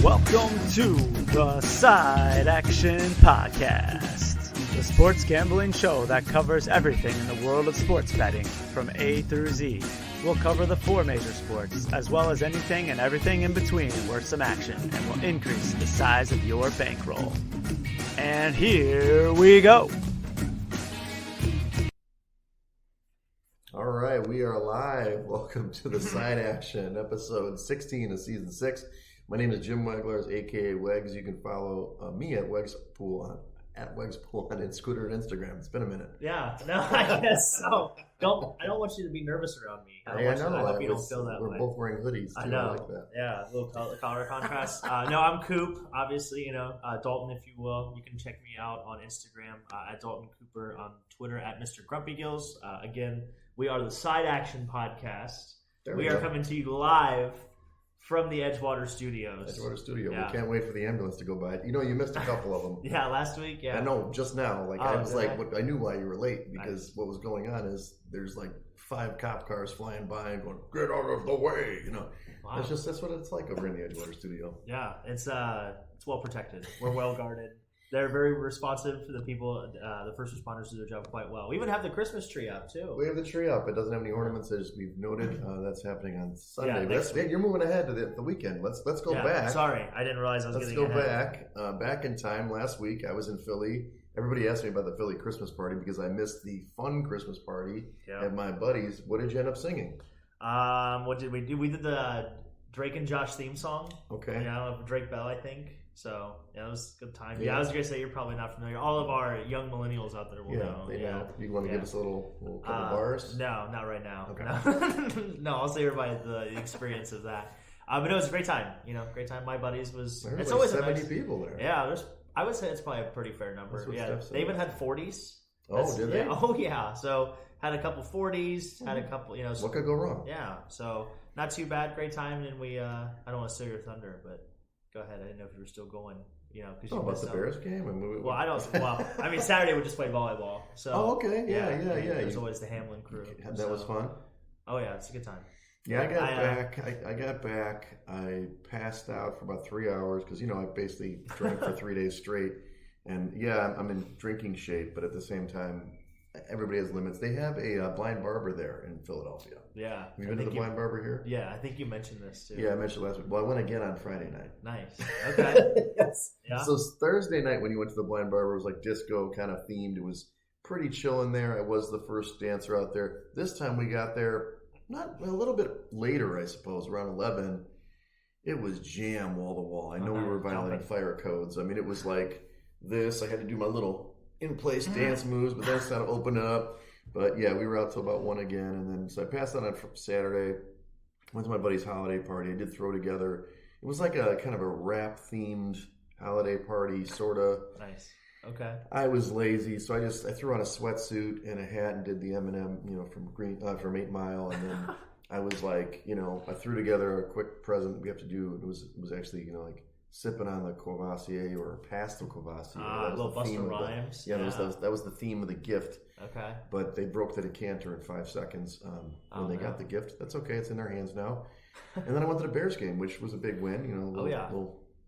Welcome to the Side Action Podcast, the sports gambling show that covers everything in the world of sports betting from A through Z. We'll cover the four major sports, as well as anything and everything in between worth some action, and will increase the size of your bankroll. And here we go. All right, we are live. Welcome to the Side Action, episode 16 of season 6. My name is Jim Weglers, aka Wegs. You can follow me at Wegs Pool on Scooter and Instagram. It's been a minute. Yeah, no, I guess so. I don't want you to be nervous around me. I hope you don't feel that way. We're both wearing hoodies too. I know. I like that. Yeah, a little color contrast. No, I'm Coop. Obviously, Dalton, if you will. You can check me out on Instagram at Dalton Cooper, on Twitter at Mr. Grumpy Gills. Again, we are the Side Action Podcast. We are coming to you live from the Edgewater Studios. Yeah. We can't wait for the ambulance to go by. You missed a couple of them. Yeah, last week. Yeah, I know. Just now, I knew why you were late because what was going on is there's like 5 cop cars flying by and going, "Get out of the way!" Wow. That's what it's like over in the Edgewater studio. Yeah, it's well protected. We're well guarded. They're very responsive to the people. The first responders do their job quite well. We even have the Christmas tree up, too. We have the tree up. It doesn't have any ornaments, as we've noted. That's happening on Sunday. Yeah, you're moving ahead to the weekend. Let's go back. Sorry, I didn't realize I was getting ahead. Back in time. Last week, I was in Philly. Everybody asked me about the Philly Christmas party because I missed the fun Christmas party at my buddies. What did you end up singing? What did we do? We did the Drake and Josh theme song. Okay. Drake Bell, I think. So, it was a good time. Yeah, I was going to say you're probably not familiar. All of our young millennials out there will know. They know. You want to give us a little couple bars? No, not right now. Okay. No, I'll say everybody the experience of that. But it was a great time. Great time. My buddies was... It's always 70 people there. Yeah, I would say it's probably a pretty fair number. Yeah, they even had 40s. Did they? Oh, yeah. So, had a couple 40s, had a couple, What could go wrong? Yeah, so not too bad. Great time. And we, I don't want to steal your thunder, but... Go ahead. I didn't know if you were still going. About the Bears game? Saturday we just played volleyball. So. Oh, okay. Yeah. There's always the Hamlin crew. That was fun. Oh yeah, it's a good time. Yeah, I got back. I passed out for about 3 hours because I basically drank for 3 days straight, and I'm in drinking shape, but at the same time, everybody has limits. They have a blind barber there in Philadelphia. Yeah. Have you been to the blind barber here? Yeah, I think you mentioned this too. Yeah, I mentioned last week. Well, I went again on Friday night. Nice. Okay. Yes. Yeah. So Thursday night when you went to the blind barber, it was like disco kind of themed. It was pretty chill in there. I was the first dancer out there. This time we got there a little bit later, I suppose, around 11. It was jam wall to wall. I know we were violating fire codes. I mean, it was like this. I had to do my little in-place dance moves, but then started opening up. But yeah, we were out till about 1 again, and then so I passed out on Saturday. Went to my buddy's holiday party. I did throw together. It was like a kind of a rap themed holiday party, sorta. Nice. Okay. I was lazy, so I threw on a sweatsuit and a hat and did the Eminem, from 8 Mile, and then I was like, I threw together a quick present we have to do. It was actually like sipping on the Courvoisier or past the Courvoisier. A little Buster Rhymes. That was the theme of the gift. Okay. But they broke the decanter in 5 seconds when they got the gift. That's okay. It's in their hands now. And then I went to the Bears game, which was a big win.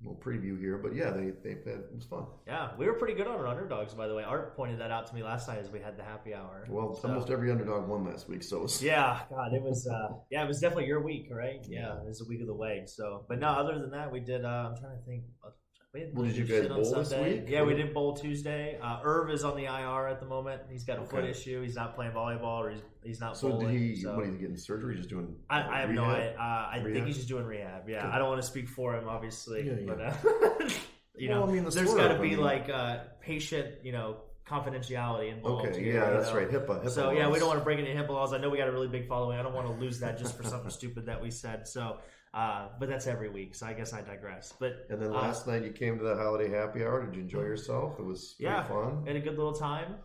Little preview here. But yeah, it was fun. Yeah, we were pretty good on our underdogs, by the way. Art pointed that out to me last night as we had the happy hour. Well, almost every underdog won last week. So yeah, God, it was it was definitely your week, right? Yeah, it was the week of the Wegs. So, but no, other than that, we did. I'm trying to think. Did you guys bowl this week? Yeah, we did bowl Tuesday. Irv is on the IR at the moment. He's got a foot issue. He's not playing volleyball, or he's not bowling. What, is he getting surgery? Just doing I have no idea. I think he's just doing rehab. Yeah, I don't want to speak for him, obviously. Yeah. But there's got to be patient, confidentiality involved. Okay, yeah, that's right. HIPAA. So laws. yeah, we don't want to break any HIPAA laws. I know we got a really big following. I don't want to lose that just for something stupid that we said. So. But that's every week, so I guess I digress. And then last night you came to the holiday happy hour. Did you enjoy yourself? It was pretty fun. We had a good little time.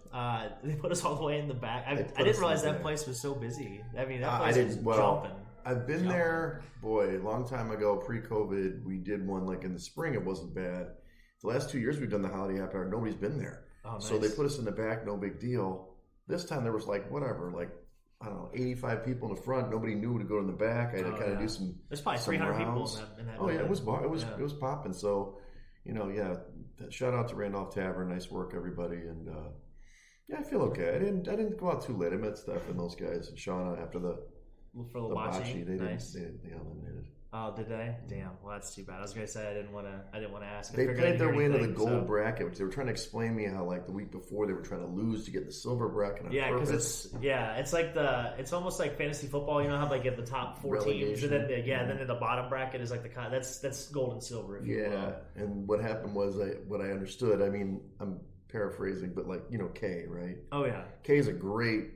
They put us all the way in the back. I didn't realize that place was so busy. I mean, that place was jumping. I've been there, a long time ago, pre-COVID. We did one in the spring. It wasn't bad. The last 2 years we've done the holiday happy hour. Nobody's been there. Oh, nice. So they put us in the back, no big deal. This time there was I don't know, 85 people in the front. Nobody knew to go in the back. I had to kind of do some. There's probably some 300 rounds. people in that. Oh yeah, it was popping. So, shout out to Randolph Tavern. Nice work, everybody. And I feel okay. I didn't go out too late. I met Steph and those guys and Shauna after the bocce. They eliminated. Oh, did they? Damn. Well, that's too bad. I was gonna say I didn't want to ask. They played their way into the gold bracket, which they were trying to explain to me how like the week before they were trying to lose to get the silver bracket. Because it's almost like fantasy football. You know how like get the top 4 teams, and then then in the bottom bracket is like that's gold and silver. If you will. And what happened was what I understood. I mean, I'm paraphrasing, but like Kay, right? Oh yeah, Kay's a great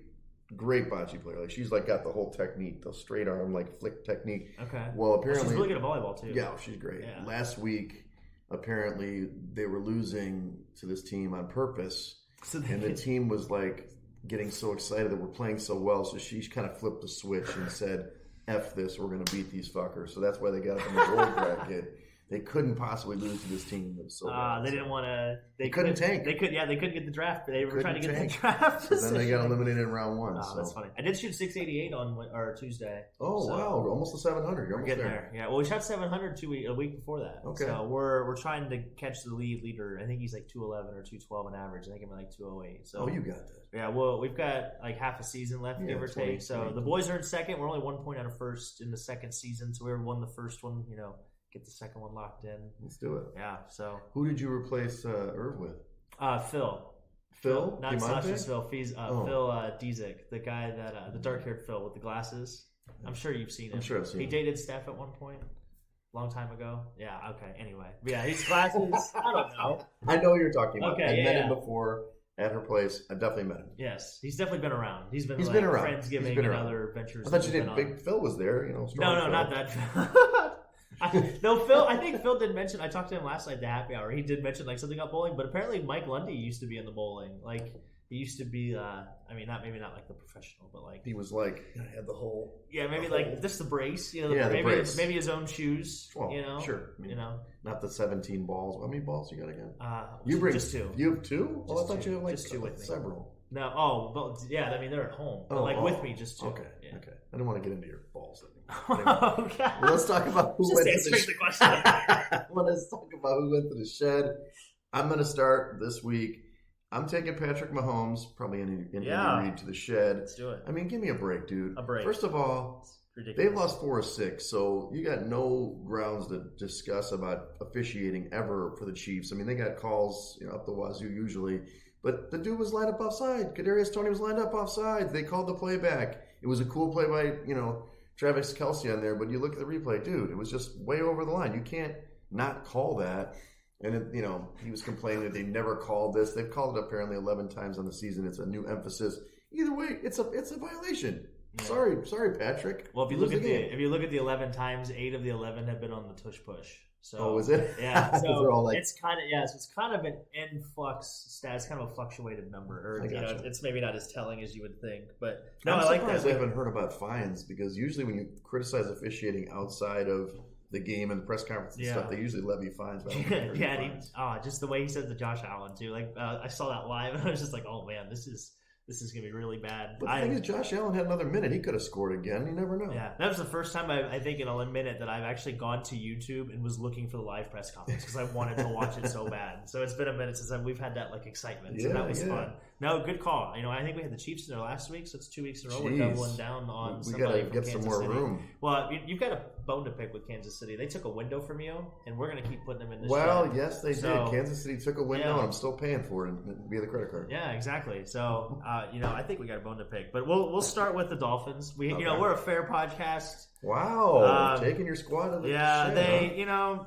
bocce player. Like she's like got the whole technique, the straight arm like flick technique. Okay. Well, apparently she's really good at volleyball too. Yeah, she's great. Yeah. Last week, apparently they were losing to this team on purpose, and the team was like getting so excited that we're playing so well. So she kind of flipped the switch and said, "F this, we're going to beat these fuckers." So that's why they got up in the gold bracket. They couldn't possibly lose to this team. They didn't want to. They couldn't tank. They couldn't get the draft. They were trying to get the draft. So then they got eliminated in round 1. Oh, that's funny. I did shoot 688 on Tuesday. Oh wow, almost to 700. You're almost getting there. Yeah. Well, we shot 700 a week before that. Okay. So we're trying to catch the leader. I think he's like 211 or 212 on average. I think I'm like 208. So you got that. Yeah. Well, we've got like half a season left, give or take. So the boys are in second. We're only 1 point out of first in the second season. So we won the first one. Get the second one locked in. Let's do it. Yeah. So who did you replace Irv with? Phil. Phil? Not Sasha's Phil. Phil Dzik, the guy that the dark-haired Phil with the glasses. I'm sure you've seen him. I'm sure I've seen him. He dated Steph at one point, long time ago. Yeah. Okay. Anyway, yeah, his glasses. I don't know. I know what you're talking about. Okay, I met him before at her place. I definitely met him. Yes, he's definitely been around. He's been around. Friendsgiving and other ventures. I thought you did. Big Phil was there. No, Phil. not that. Phil. I think Phil did mention. I talked to him last night at the happy hour. He did mention like something about bowling, but apparently Mike Lundy used to be in the bowling. Like he used to be. Maybe not like the professional, but like he was like had the whole. Yeah, maybe like just the brace. The brace. Maybe his own shoes. Well, sure. I mean, not the 17 balls. How many balls you got again? You bring just 2. You have 2? Well, I thought you had like just 2 with me. Several. No. Oh, but yeah. I mean, they're at home. But with me, just 2. Okay. Yeah. Okay. I don't want to get into your balls. Anyway. Okay. Well, let's talk about who went to the question. Let's talk about who went to the shed. I'm going to start this week. I'm taking Patrick Mahomes, probably Andy Reid to the shed. Let's do it. I mean, give me a break, dude. A break. First of all, they've lost 4 of 6, so you got no grounds to discuss about officiating ever for the Chiefs. I mean, they got calls up the wazoo usually, but the dude was lined up offside. Kadarius Toney was lined up offside. They called the play back. It was a cool play by Travis Kelce on there, but you look at the replay, dude, it was just way over the line. You can't not call that. And he was complaining that they never called this. They've called it apparently 11 times on the season. It's a new emphasis. Either way, it's a violation. Yeah. Sorry, Patrick. Well, if you look at the 11 times, 8 of the 11 have been on the tush push. So, is it? Yeah. So they're all like, it's kind of an influx stat. It's kind of a fluctuated number, or it's maybe not as telling as you would think. But no, I'm I like surprised that. I haven't heard about fines because usually when you criticize officiating outside of the game and the press conference and stuff, they usually levy fines. Just the way he said to Josh Allen too. Like I saw that live, and I was just like, oh man, this is gonna be really bad. But the thing is, Josh Allen had another minute. He could have scored again. You never know. Yeah, that was the first time I think in a minute that I've actually gone to YouTube and was looking for the live press conference because I wanted to watch it so bad. So it's been a minute since we've had that excitement. So that was fun. No, good call. I think we had the Chiefs in there last week, so it's 2 weeks in a row. We're doubling down on somebody from Kansas City. We got to get some more room. Well, you've got a bone to pick with Kansas City. They took a window from you, and we're going to keep putting them in this. Well, yes, they did. Kansas City took a window, and I'm still paying for it via the credit card. Yeah, exactly. So, I think we got a bone to pick, but we'll start with the Dolphins. We're a fair podcast. Wow, taking your squad to the shed,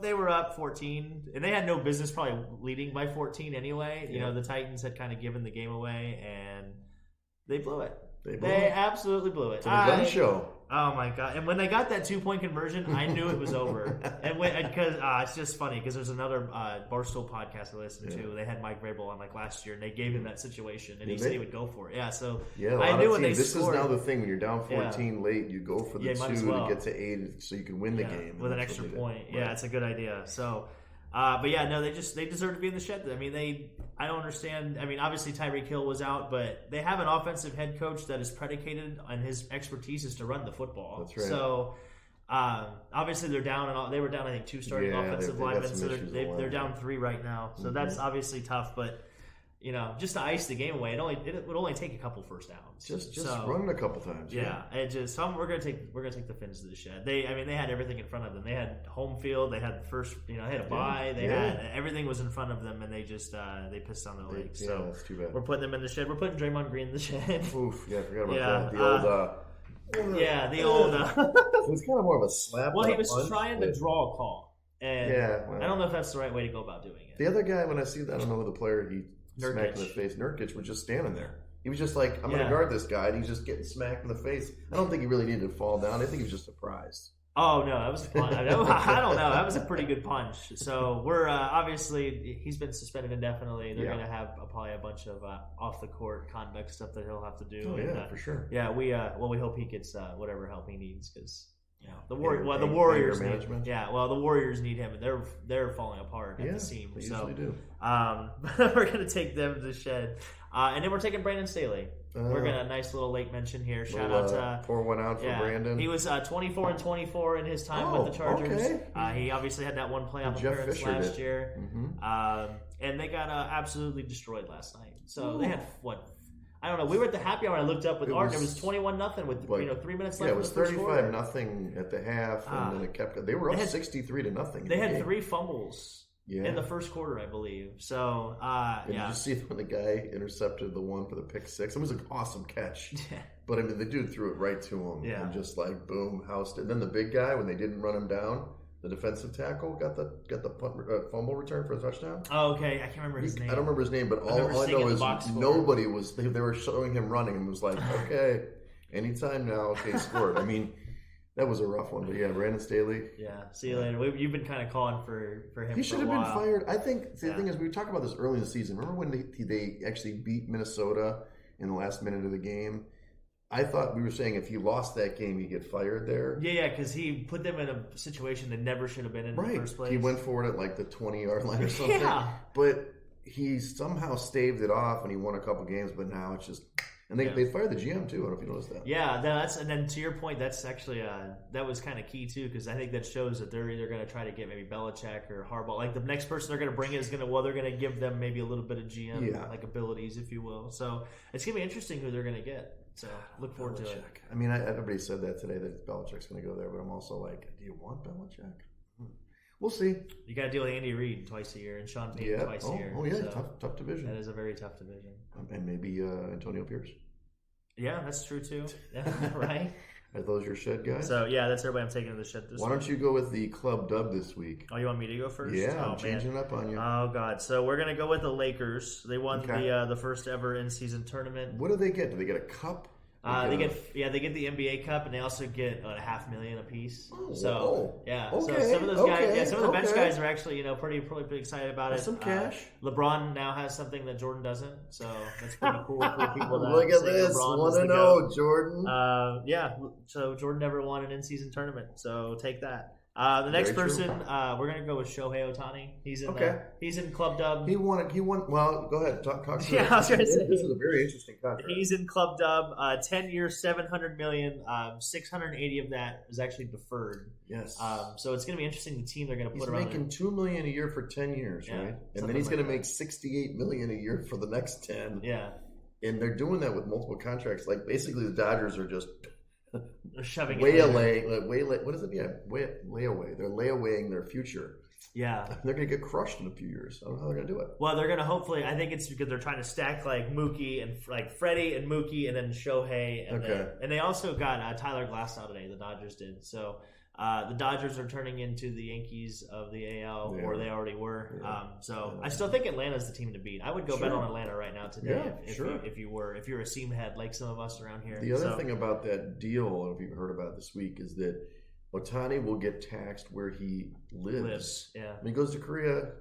they were up 14, and they had no business probably leading by 14 anyway. The Titans had kind of given the game away, and they blew it. They absolutely blew it. It's a gun show. Oh my god! And when they got that 2-point conversion, I knew it was over. And because it's just funny because there's another Barstool podcast I listened to. They had Mike Vrabel on last year, and they gave him that situation, and he said he would go for it. Yeah, so I knew when they this scored. This is now the thing when you're down 14 late, you go for the 2 to get to 8, so you can win the game with an extra point. Right. Yeah, it's a good idea. So. But yeah, no, they deserve to be in the shed. I mean, I don't understand. I mean, obviously Tyreek Hill was out, but they have an offensive head coach that is predicated on his expertise is to run the football. That's right. So obviously they're down, and they were down, I think, 2 starting offensive linemen, so they're down 3 right now. So that's obviously tough, but. Just to ice the game away, it would only take a couple first downs. Just run it a couple times. Yeah, we're gonna take the Fins to the shed. They had everything in front of them. They had home field. They had they had a bye. They had everything was in front of them, and they just they pissed on their legs. So that's too bad. We're putting them in the shed. We're putting Draymond Green in the shed. Oof, I forgot about that. The old. It was kind of more of a slap. Well, he was trying to draw a call, and I don't know if that's the right way to go about doing it. The other guy, when I see that, I don't know who the player he. Smacked in the face. Nurkic was just standing there. He was just like, I'm going to guard this guy, and he's just getting smacked in the face. I don't think he really needed to fall down. I think he was just surprised. Oh, no, that was a punch. I don't know. That was a pretty good punch. So we're obviously, he's been suspended indefinitely. They're going to have probably a bunch of off-the-court conduct stuff that he'll have to do. Oh, and, for sure. Yeah, we hope he gets whatever help he needs because the Warriors need him. Yeah, well, the Warriors need him, and they're falling apart at the seam. They usually do. We're going to take them to the shed. And then we're taking Brandon Staley. We're going to nice little late mention here. Shout out to pour one out for Brandon. He was 24-24 in his time with the Chargers. Okay. He obviously had that one playoff appearance last year. Mm-hmm. And they got absolutely destroyed last night. So they had I don't know. We were at the happy hour. I looked up with Art. It was 21-0 with 3 minutes left. Yeah, it was 35-0 at the half, and then it kept. They were up 63-0. They had 3 fumbles in the first quarter, I believe. So, Did you see when the guy intercepted the one for the pick six? It was an awesome catch. But I mean, the dude threw it right to him, and just like boom, housed it. And then the big guy, when they didn't run him down. The defensive tackle got the fumble return for a touchdown. Oh, okay. I can't remember his name. I don't remember his name, but all I know is nobody was. They were showing him running, and it was like, okay, anytime now. Okay, scored. I mean, that was a rough one, but yeah, Brandon Staley. Yeah, see you later. You've been kind of calling for him. He should have been fired. I think the thing is, we talked about this early in the season. Remember when they actually beat Minnesota in the last minute of the game? I thought we were saying if he lost that game, he'd get fired there. Yeah, because he put them in a situation they never should have been in the first place. He went for it at like the 20-yard line or something. Yeah. But he somehow staved it off, and he won a couple games, but now it's just... And they fired the GM, too. I don't know if you noticed that. Yeah, and then to your point, that's actually... that was kind of key, too, because I think that shows that they're either going to try to get maybe Belichick or Harbaugh. Like, the next person they're going to bring is they're going to give them maybe a little bit of GM, like abilities, if you will. So it's going to be interesting who they're going to get. So look forward to it. I mean, everybody said that today that Belichick's going to go there, but I'm also like, do you want Belichick? We'll see. You got to deal with Andy Reid twice a year and Sean Payton twice a year. Oh yeah, so tough division. That is a very tough division. And maybe Antonio Pierce. Yeah, that's true too. Yeah, right. Are those your shed guys? So yeah, that's everybody I'm taking to the shed this week. Why don't you go with the club dub this week? Oh, you want me to go first? Yeah, I'm changing it up on you. Oh God, so we're gonna go with the Lakers. They won the first ever in-season tournament. What do they get? Do they get a cup? They get the NBA Cup, and they also get $500,000 apiece. Okay. So some of those guys, some of the bench guys are actually pretty excited about it. Some cash. LeBron now has something that Jordan doesn't, so that's pretty cool for people. That Look at this, want to know, Jordan? So Jordan never won an in-season tournament, so take that. The next person, we're gonna go with Shohei Ohtani. He's in Club Dub. He won. Well, go ahead. Talk to me. I was gonna say this is a very interesting contract. He's in Club Dub. 10 years, $700 million. 680 of that is actually deferred. Yes. So it's gonna be interesting. The team they're gonna put around. He's making $2 million a year for 10 years, right? And then he's gonna make $68 million a year for the next 10. Yeah. And they're doing that with multiple contracts. Like basically, the Dodgers are just. They're shoving what is it? Yeah, layaway. They're layawaying their future. Yeah, they're going to get crushed in a few years. I don't know how they're going to do it. Well, they're going to hopefully. I think it's because they're trying to stack like Mookie and like Freddie and Mookie and then Shohei. And they also got Tyler Glasnow today. The Dodgers did. So the Dodgers are turning into the Yankees of the AL, or they already were. Yeah. I still think Atlanta's the team to beat. I would go bet on Atlanta right now today if you're a seam head like some of us around here. The other thing about that deal, I don't know if you've heard about it this week, is that Ohtani will get taxed where he lives. Yeah. When he goes to Korea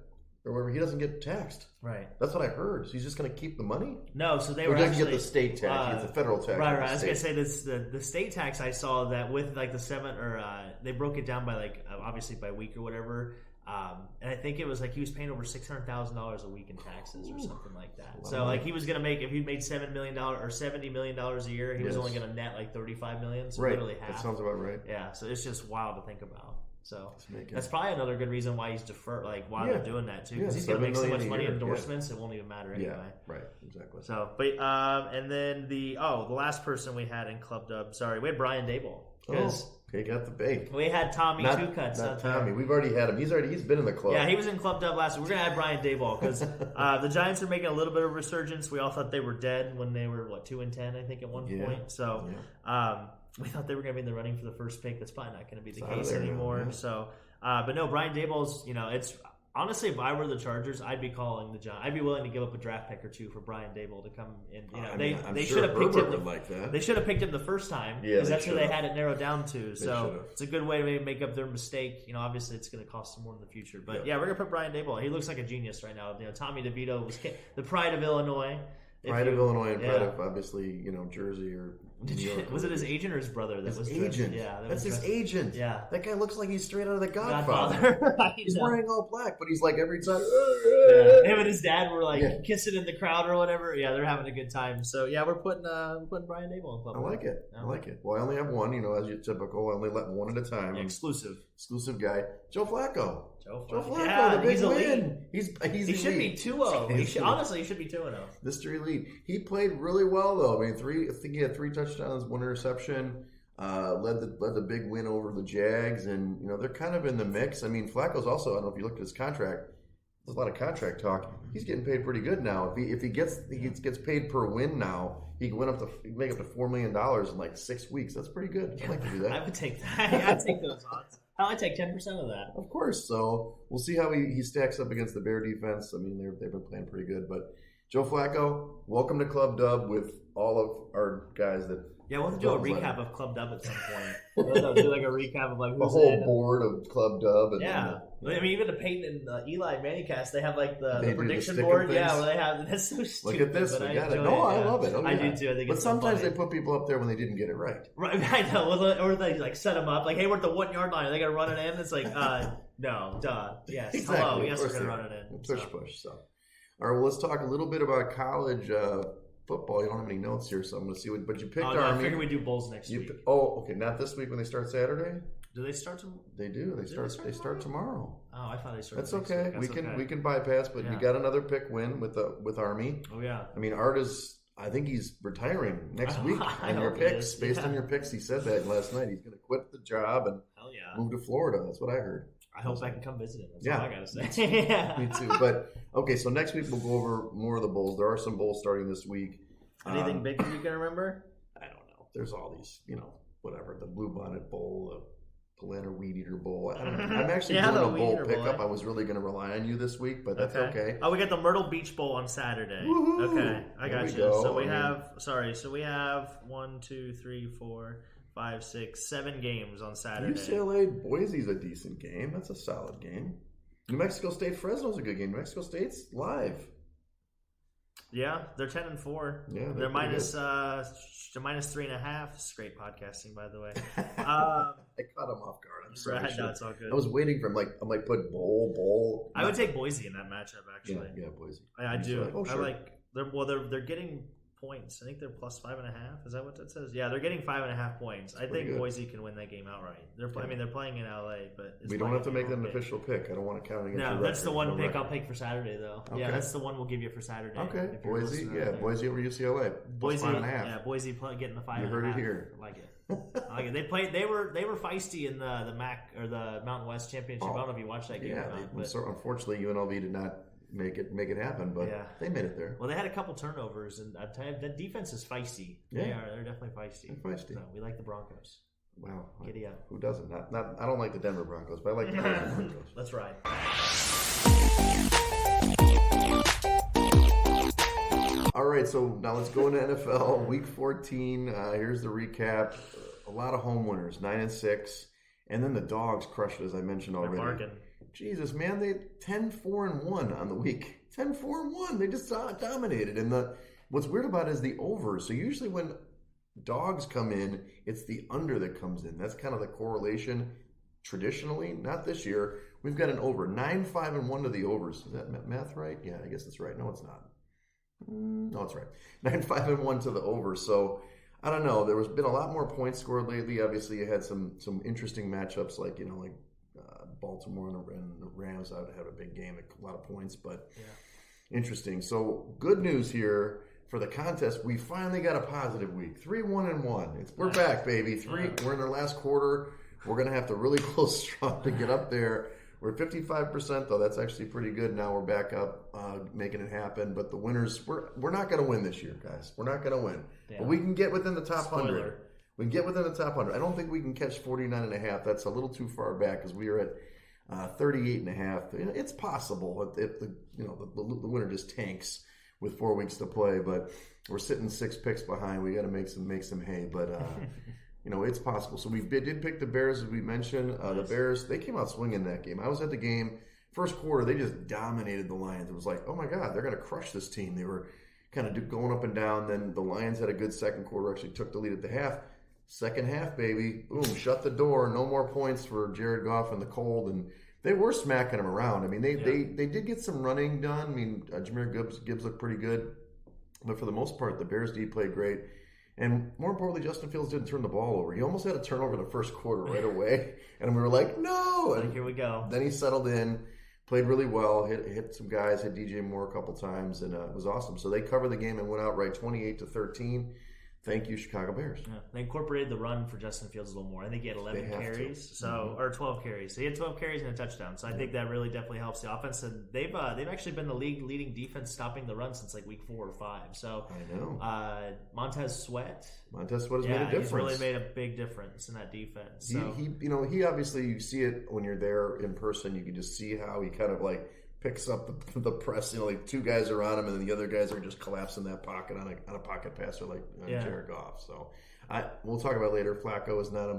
or wherever, he doesn't get taxed. Right. That's what I heard. So he's just going to keep the money? No, so they were actually... He doesn't get the state tax. He gets the federal tax. Right. I was going to say this, the state tax I saw that with like the 7 or they broke it down by like obviously by week or whatever. And I think it was like he was paying over $600,000 a week in taxes or something like that. So like he was going to make, if he'd made $7 million or $70 million a year, he was only going to net like $35 million. So literally half. That sounds about right. Yeah. So it's just wild to think about. So that's probably another good reason why he's deferred, like why they're doing that too, because he's going to make so much money in endorsements, it won't even matter anyway. Yeah, right, exactly. So, but and then the last person we had in Club Dub, we had Brian Dable. He got the bait. We had Tommy Two Cuts. Not Tommy. We've already had him. He's been in the club. Yeah, he was in Club Dub last week. We're gonna add Brian Dayball because the Giants are making a little bit of a resurgence. We all thought they were dead when they were 2-10, I think, at one point. So we thought they were gonna be in the running for the first pick. That's probably not gonna be the case anymore. Yeah. So, but no, Brian Dayball's. It's. Honestly, if I were the Chargers, I'd be calling the Giants. I'd be willing to give up a draft pick or two for Brian Dable to come in. They should have picked him. They should have picked him the first time because that's who they had it narrowed down to. So it's a good way to maybe make up their mistake. Obviously it's going to cost them more in the future. But we're going to put Brian Dable. He looks like a genius right now. Tommy DeVito was the pride of Illinois. Pride of Illinois and pride of obviously Jersey or New York. Was it his agent or his brother that was agent? Yeah, that's his agent. Yeah, that guy looks like he's straight out of The Godfather. He's wearing all black, but he's like every time. Him and his dad were like kissing in the crowd or whatever. Yeah, they're having a good time. So we're putting Brian Dable in club. I like it. I like it. Well, I only have one. As your typical, I only let one at a time. Exclusive guy. Joe Flacco. Joe Flacco, the big win. He should be 2-0. Honestly, he should be 2-0. Mystery lead. He played really well though. I think he had 3 touchdowns, 1 interception. Led the big win over the Jags, and they're kind of in the mix. Flacco's also. I don't know if you looked at his contract. There's a lot of contract talk. He's getting paid pretty good now. If he gets paid per win now, he can make up to $4 million in like 6 weeks. That's pretty good. I'd like to do that. I would take that. I'd take those odds. I'd take 10% of that. Of course. So we'll see how he stacks up against the Bear defense. They've been playing pretty good. But Joe Flacco, welcome to Club Dub with all of our guys that. Yeah, we'll have to do a recap of Club Dub at some point. We'll do like a recap of like who's the whole board of Club Dub. And even the Peyton and Eli Mannycast, they have like the prediction board. Things. Yeah, where they have. That's so stupid. Look at this. I got it. No, I love it. I do too. I think. But sometimes they put people up there when they didn't get it right. Right, I know. Or they like set them up. Like, hey, we're at the 1 yard line. Are they got to run it in? It's like, no, duh, yes, exactly. Hello, yes, we're going to run it in. Push. So, all right. Well, let's talk a little bit about college. Football. You don't have any notes here, so I'm going to see what. But you picked Army. I figured we do bowls next week. Okay. Not this week when they start Saturday. Do they start tomorrow? They do. They start tomorrow. Oh, I thought they started. That's okay. We can bypass, but you got another pick win with Army. Oh yeah. Art is. I think he's retiring next week on your picks. Based on your picks, he said that last night. He's going to quit the job and move to Florida. That's what I heard. I hope I can come visit him. That's all I got to say. Me too. But okay, so next week we'll go over more of the bowls. There are some bowls starting this week. Anything big that you can remember? I don't know. There's all these, whatever. The Blue Bonnet Bowl, the Polaner Weed Eater Bowl. I don't know. I'm actually doing a bowl pickup. I was really going to rely on you this week, but that's okay. Oh, we got the Myrtle Beach Bowl on Saturday. Woo-hoo! Okay, I got you. Go. So we have 1, 2, 3, 4, 5, 6, 7 games on Saturday. UCLA Boise's a decent game. That's a solid game. New Mexico State Fresno's a good game. New Mexico State's live. Yeah, they're 10-4. Yeah, they're minus 3.5. It's great podcasting, by the way. I caught them off guard. I'm sorry. No, it's all good. I was waiting for him. I'm like put bowl. I would take Boise in that matchup. Actually, yeah, Boise. I do. Like, sure. I like. They're getting points. I think they're plus 5.5. Is that what that says? Yeah, they're getting 5.5 points. I think Boise can win that game outright. They're playing in LA, but we don't have to make that an official pick. I don't want to count against. No, that's the one pick I'll pick for Saturday, though. Okay. Yeah, that's the one we'll give you for Saturday. Okay, Boise. Yeah, Boise over UCLA. Boise 5.5. Yeah, Boise getting the 5.5. You heard it here. I like it. I like it. They were feisty in the MAC or the Mountain West Championship. I don't know if you watched that game. Yeah, unfortunately UNLV did not make it happen, but they made it there. Well, they had a couple turnovers, and I tell you, that defense is feisty. Yeah. They're definitely feisty. They're feisty. So we like the Broncos. Wow, giddy up. Who doesn't? Not. I don't like the Denver Broncos, but I like the Broncos. Let's ride. All right, so now let's go into NFL Week 14. Here's the recap. A lot of home winners, 9-6, and then the Dogs crushed it, as I mentioned already. They're bargain. Jesus, man, they 10-4-1 on the week. 10-4-1. They just dominated. And what's weird about it is the over. So usually when dogs come in, it's the under that comes in. That's kind of the correlation traditionally. Not this year. We've got an over 9-5-1 to the overs. Is that math right? Yeah, I guess it's right. No, it's not. No, it's right. 9-5-1 to the over. So I don't know. There has been a lot more points scored lately. Obviously, you had some interesting matchups like Baltimore and the Rams. I would have a big game, a lot of points, but interesting. So good news here for the contest. We finally got a positive week. 3-1-1. We're back, baby. We're in our last quarter. We're gonna have to really close strong to get up there. We're 55% though. That's actually pretty good. Now we're back up, making it happen. But the winners, we're not going to win this year, guys. We're not going to win. Yeah. But we can get within the top 100. We can get within the top 100. I don't think we can catch 49.5. That's a little too far back because we are at 38.5. It's possible if the winner just tanks with 4 weeks to play. But we're sitting 6 picks behind. We got to make some hay. But it's possible. So we did pick the Bears, as we mentioned. The Bears, they came out swinging that game. I was at the game. First quarter, they just dominated the Lions. It was like, oh, my God, they're going to crush this team. They were kind of going up and down. Then the Lions had a good second quarter, actually took the lead at the half. Second half, baby, boom, shut the door. No more points for Jared Goff in the cold. And they were smacking them around. I mean, they did get some running done. I mean, Jahmyr Gibbs looked pretty good. But for the most part, the Bears D played great. And more importantly, Justin Fields didn't turn the ball over. He almost had a turnover in the first quarter right away. And we were like, no. And here we go. Then he settled in, played really well, hit some guys, hit DJ Moore a couple times, and it was awesome. So they covered the game and went outright 28-13. Thank you, Chicago Bears. Yeah. They incorporated the run for Justin Fields a little more. I think he had 11 carries, or 12 carries. So he had 12 carries and a touchdown. So I think that really definitely helps the offense. And they've actually been the league leading defense stopping the run since like week 4 or 5. So I know. Montez Sweat has made a difference. He's really made a big difference in that defense. So. He obviously, you see it when you're there in person. You can just see how he kind of like picks up the press. Like 2 guys are on him, and then the other guys are just collapsing that pocket on a pocket passer like Jared Goff. So we'll talk about later. Flacco is not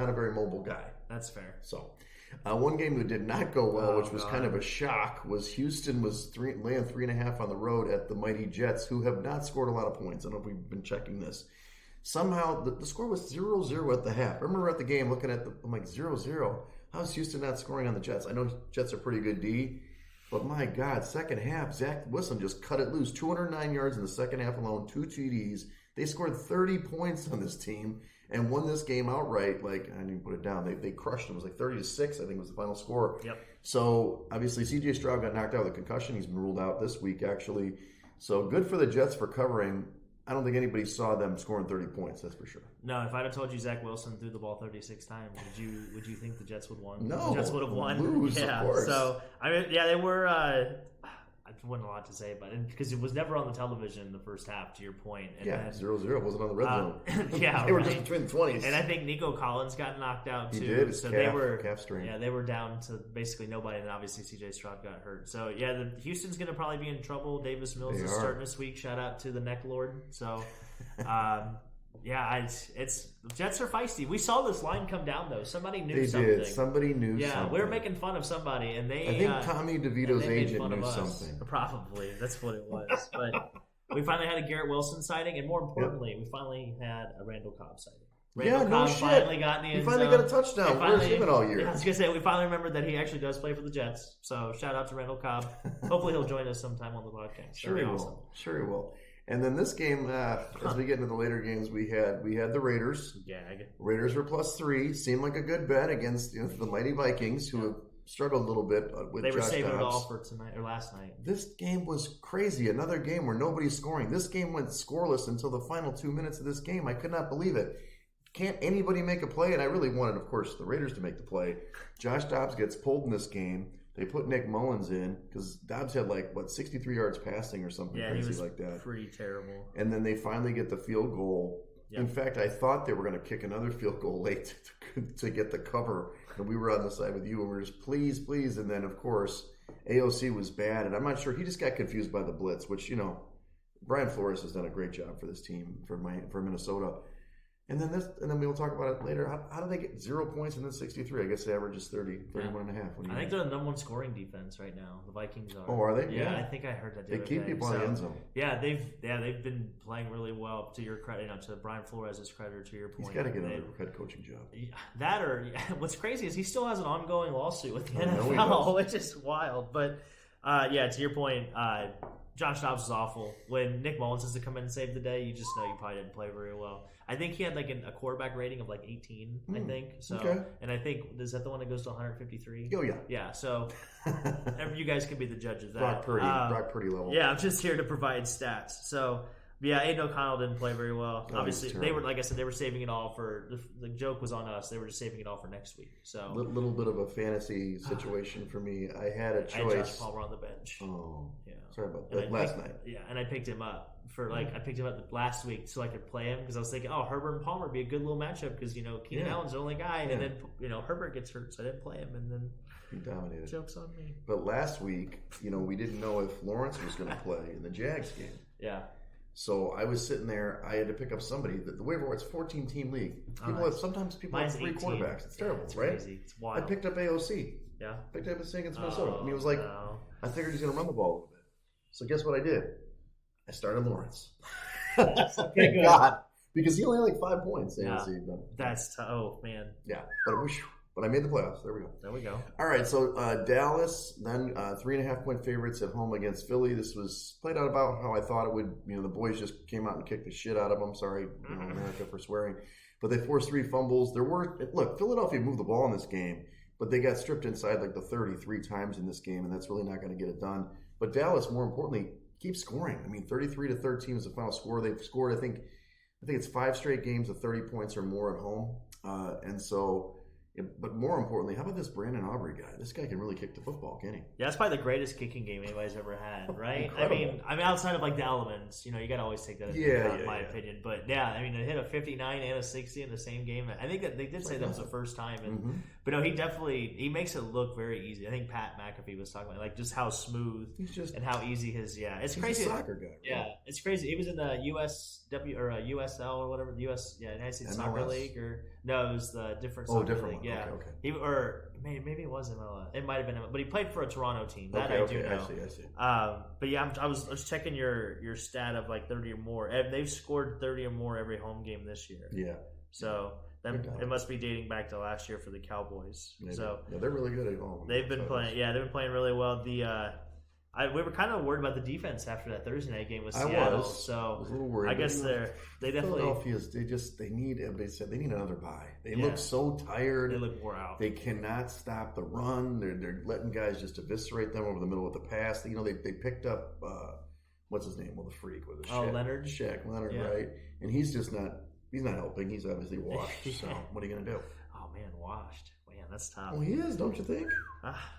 a very mobile guy. That's fair. So one game that did not go well, which was kind of a shock, was Houston was laying 3.5 on the road at the mighty Jets, who have not scored a lot of points. I don't know if we've been checking this. Somehow the score was 0-0 at the half. I remember at the game looking at I'm like 0-0. How's Houston not scoring on the Jets? I know Jets are pretty good D. But my God, second half, Zach Wilson just cut it loose. 209 yards in the second half alone, 2 TDs. They scored 30 points on this team and won this game outright. Like, I didn't even put it down. They crushed them. It was like 30-6, I think was the final score. Yep. So, obviously, C.J. Stroud got knocked out with a concussion. He's been ruled out this week, actually. So, good for the Jets for covering. I don't think anybody saw them scoring 30 points, that's for sure. No, if I'd have told you Zach Wilson threw the ball 36 times, would you think the Jets would won? No. The Jets would have won. Lose, yeah. Of course. So, I mean, they were I wasn't a lot to say about it because it was never on the television in the first half, to your point. And 0-0 wasn't on the red zone. Yeah, they were just between the 20s. And I think Nico Collins got knocked out too. He did. So calf strain. Yeah, they were down to basically nobody, and obviously C.J. Stroud got hurt. So Houston's going to probably be in trouble. Davis Mills is starting this week. Shout out to the Neck Lord. So. It's the Jets are feisty. We saw this line come down though. Somebody knew something. Did. Somebody knew something. Yeah, we were making fun of somebody, and I think Tommy DeVito's agent knew something. Probably that's what it was. But we finally had a Garrett Wilson sighting, and more importantly, we finally had a Randall Cobb sighting. Cobb finally got in the end zone. He finally got a touchdown. Where's he been all year? I was gonna say we finally remembered that he actually does play for the Jets. So shout out to Randall Cobb. Hopefully he'll join us sometime on the podcast. Sure he will. Sure he will. And then this game, as we get into the later games, we had the Raiders. Yeah. Raiders were +3. Seemed like a good bet against the mighty Vikings, who have struggled a little bit with Josh Dobbs. They were saving it all for tonight or last night. This game was crazy. Another game where nobody's scoring. This game went scoreless until the final 2 minutes of this game. I could not believe it. Can't anybody make a play? And I really wanted, of course, the Raiders to make the play. Josh Dobbs gets pulled in this game. They put Nick Mullins in because Dobbs had 63 yards passing or something crazy like that. Pretty terrible. And then they finally get the field goal. Yep. In fact, I thought they were going to kick another field goal late to get the cover. And we were on the side with you, and we were just, please, please. And then, of course, AOC was bad. And I'm not sure. He just got confused by the blitz, which, Brian Flores has done a great job for this team, for Minnesota. And then we'll talk about it later. How do they get 0 points and then 63? I guess the average is 31 and a half. I think they're the number one scoring defense right now. The Vikings are. Oh, are they? Yeah, I think I heard that. They keep people in the end zone. Yeah, they've been playing really well. To your credit, to Brian Flores' credit, to your point. He's got to get another head coaching job. That what's crazy is he still has an ongoing lawsuit with the NFL, which is wild. But to your point, Josh Dobbs was awful. When Nick Mullins has to come in and save the day, you just know you probably didn't play very well. I think he had like a quarterback rating of like 18, I think. So, okay. And I think, is that the one that goes to 153? Oh, yeah. Yeah, so you guys can be the judge of that. Brock Purdy level. Yeah, I'm just here to provide stats. So, yeah, Aiden O'Connell didn't play very well. Obviously, they were, like I said, they were saving it all for, the joke was on us. They were just saving it all for next week. So little bit of a fantasy situation for me. I had a choice. I had Josh Palmer on the bench. Oh, yeah. Sorry about that. Last night. Yeah, and I picked him up. I picked him up last week so I could play him because I was thinking, Herbert and Palmer would be a good little matchup because Keenan Allen's the only guy, and then Herbert gets hurt, so I didn't play him, and then he dominated. Joke's on me. But last week, we didn't know if Lawrence was going to play in the Jags game. Yeah. So I was sitting there. I had to pick up somebody. The waiver wire, it's 14-team league. Sometimes people have 3 quarterbacks. It's terrible, it's right? Crazy. It's wild. I picked up AOC. Yeah. Picked up his thing against Minnesota. He was like, I figured he's going to run the ball a little bit. So guess what I did? I started Lawrence. Okay, good. God, because he only had like 5 points. Yeah, that's oh man. Yeah, but I made the playoffs. There we go. There we go. All right, so Dallas then 3.5 point favorites at home against Philly. This was played out about how I thought it would. The boys just came out and kicked the shit out of them. Sorry, America for swearing, but they forced 3 fumbles. Philadelphia moved the ball in this game, but they got stripped inside like the 33 times in this game, and that's really not going to get it done. But Dallas, more importantly, keeps scoring. 33-13 is the final score. They've scored, I think it's 5 straight games of 30 points or more at home. But more importantly, how about this Brandon Aubrey guy? This guy can really kick the football, can he? Yeah, that's probably the greatest kicking game anybody's ever had, right? I mean, outside of like the elements, you got to always take that into account, in my opinion. But yeah, to hit a 59 and a 60 in the same game, I think that they did say that was the first time. But no, he makes it look very easy. I think Pat McAfee was talking about just how smooth and how easy it's crazy. He's a soccer guy. Right? Yeah, it's crazy. He was in the USW or USL or whatever, the United States Soccer League, or no, it was the different soccer different league. One. Yeah, okay. Maybe it was MLS. It might have been, but he played for a Toronto team. That I do know. I see. But yeah, I was checking your stat of like 30 or more. They've scored 30 or more every home game this year. Yeah. So it must be dating back to last year for the Cowboys. Maybe. So yeah, they're really good at home. They've been playing. Yeah, they've been playing really well. We were kind of worried about the defense after that Thursday night game with Seattle. I was a little worried. I guess they definitely. Philadelphia's they need another bye. They look so tired. They look wore out. They cannot stop the run. They're letting guys just eviscerate them over the middle of the pass. They picked up what's his name? Well, the freak with the Leonard. Leonard, right? And he's just not. He's not helping. He's obviously washed. So what are you going to do? Oh man, washed. Man, that's tough. Well, he is, don't you think?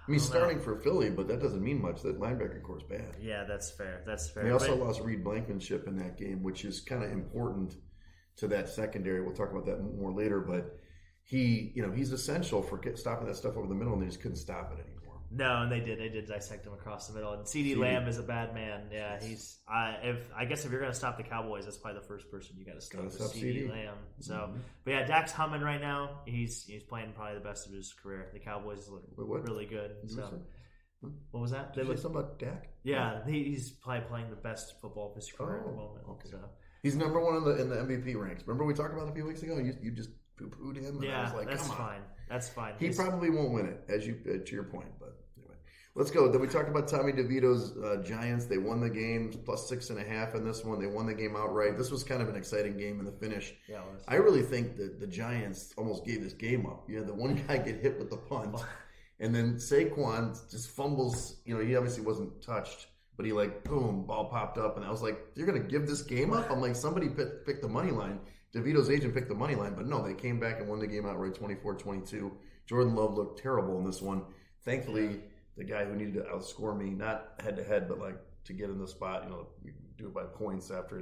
He's starting for Philly, but that doesn't mean much. That linebacker core is bad. Yeah, that's fair. They also lost Reed Blankenship in that game, which is kind of important to that secondary. We'll talk about that more later. But he's essential for stopping that stuff over the middle, and they just couldn't stop it anymore. No, and they did dissect him across the middle. And CD Lamb is a bad man. Yeah, he's. I guess if you're going to stop the Cowboys, that's probably the first person you got to stop. CD Lamb. So, but yeah, Dak's humming right now. He's playing probably the best of his career. The Cowboys look really good. So, what was that? Did you say something about Dak? Yeah, he's probably playing the best football of his career at the moment. Okay. So. He's number one in the MVP ranks. Remember we talked about it a few weeks ago? You just poo-pooed him. And I was like, that's come on. fine. That's fine. He probably won't win it, to your point. But anyway, let's go. Then we talked about Tommy DeVito's Giants. They won the game plus 6.5 in this one. They won the game outright. This was kind of an exciting game in the finish. Yeah, it was. I really think that the Giants almost gave this game up. The one guy get hit with the punt, and then Saquon just fumbles. He obviously wasn't touched, but he boom, ball popped up, and I was like, you're going to give this game up? I'm like, somebody picked the money line. DeVito's agent picked the money line, but no, they came back and won the game outright 24-22. Jordan Love looked terrible in this one. Thankfully, the guy who needed to outscore me, not head-to-head, but to get in the spot, we do it by points after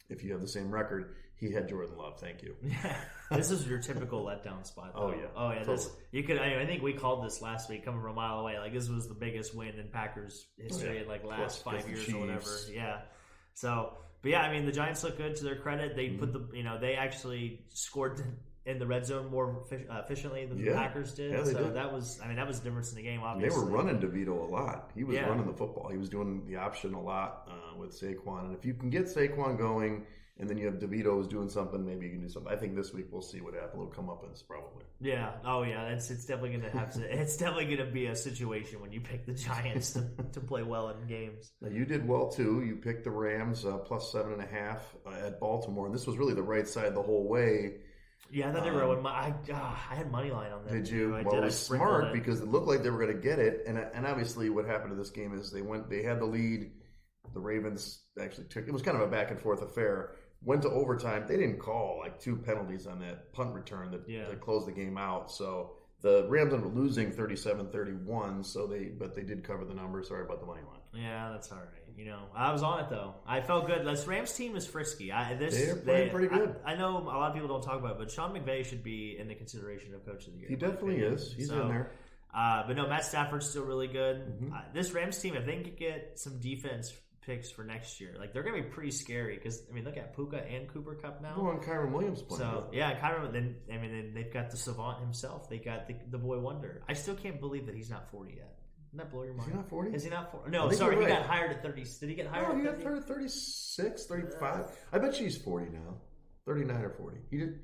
if you have the same record, he had Jordan Love. Thank you. Yeah, this is your typical letdown spot, though. Oh yeah. Totally. I think we called this last week, coming from a mile away. This was the biggest win in Packers history in last 5 years or whatever. Yeah. So, But yeah, I mean, the Giants look good to their credit. They put they actually scored in the red zone more efficiently than the Packers did. Yeah, so did. that was the difference in the game, obviously. They were running DeVito a lot. He was running the football. He was doing the option a lot with Saquon. And if you can get Saquon going and then you have DeVito who's doing something, maybe you can do something. I think this week we'll see what happens. It'll come up probably. Yeah. Oh, yeah. It's definitely going to have to. It's definitely going to be a situation when you pick the Giants to play well in games. Now you did well too. You picked the Rams plus 7.5 at Baltimore, and this was really the right side the whole way. Yeah, I thought they were. I had money line on them. Did you? Well, it was smart because it looked like they were going to get it, and obviously what happened to this game is they had the lead. The Ravens actually took. It was kind of a back and forth affair. Went to overtime. They didn't call like 2 penalties on that punt return that closed the game out. So the Rams ended up losing 37-31. But they did cover the number. Sorry about the money line. Yeah, that's all right. I was on it though. I felt good. This Rams team is frisky. They're playing pretty good. I know a lot of people don't talk about it, but Sean McVay should be in the consideration of Coach of the Year. He definitely is. He's in there. But no, Matt Stafford's still really good. Mm-hmm. This Rams team, if they can get some defense picks for next year, like they're going to be pretty scary because look at Puka and Cooper Kupp now. Oh, and Kyron Williams playing. So Kyron. Then they've got the savant himself. They got the boy wonder. I still can't believe that he's not 40 yet. Doesn't that blow your mind? Is he not 40? Is he not 40? No, sorry, he got hired at 30. Did he get hired? No, he at 30? got hired at 36, 35. I bet she's 40 now, 39 or 40. He did.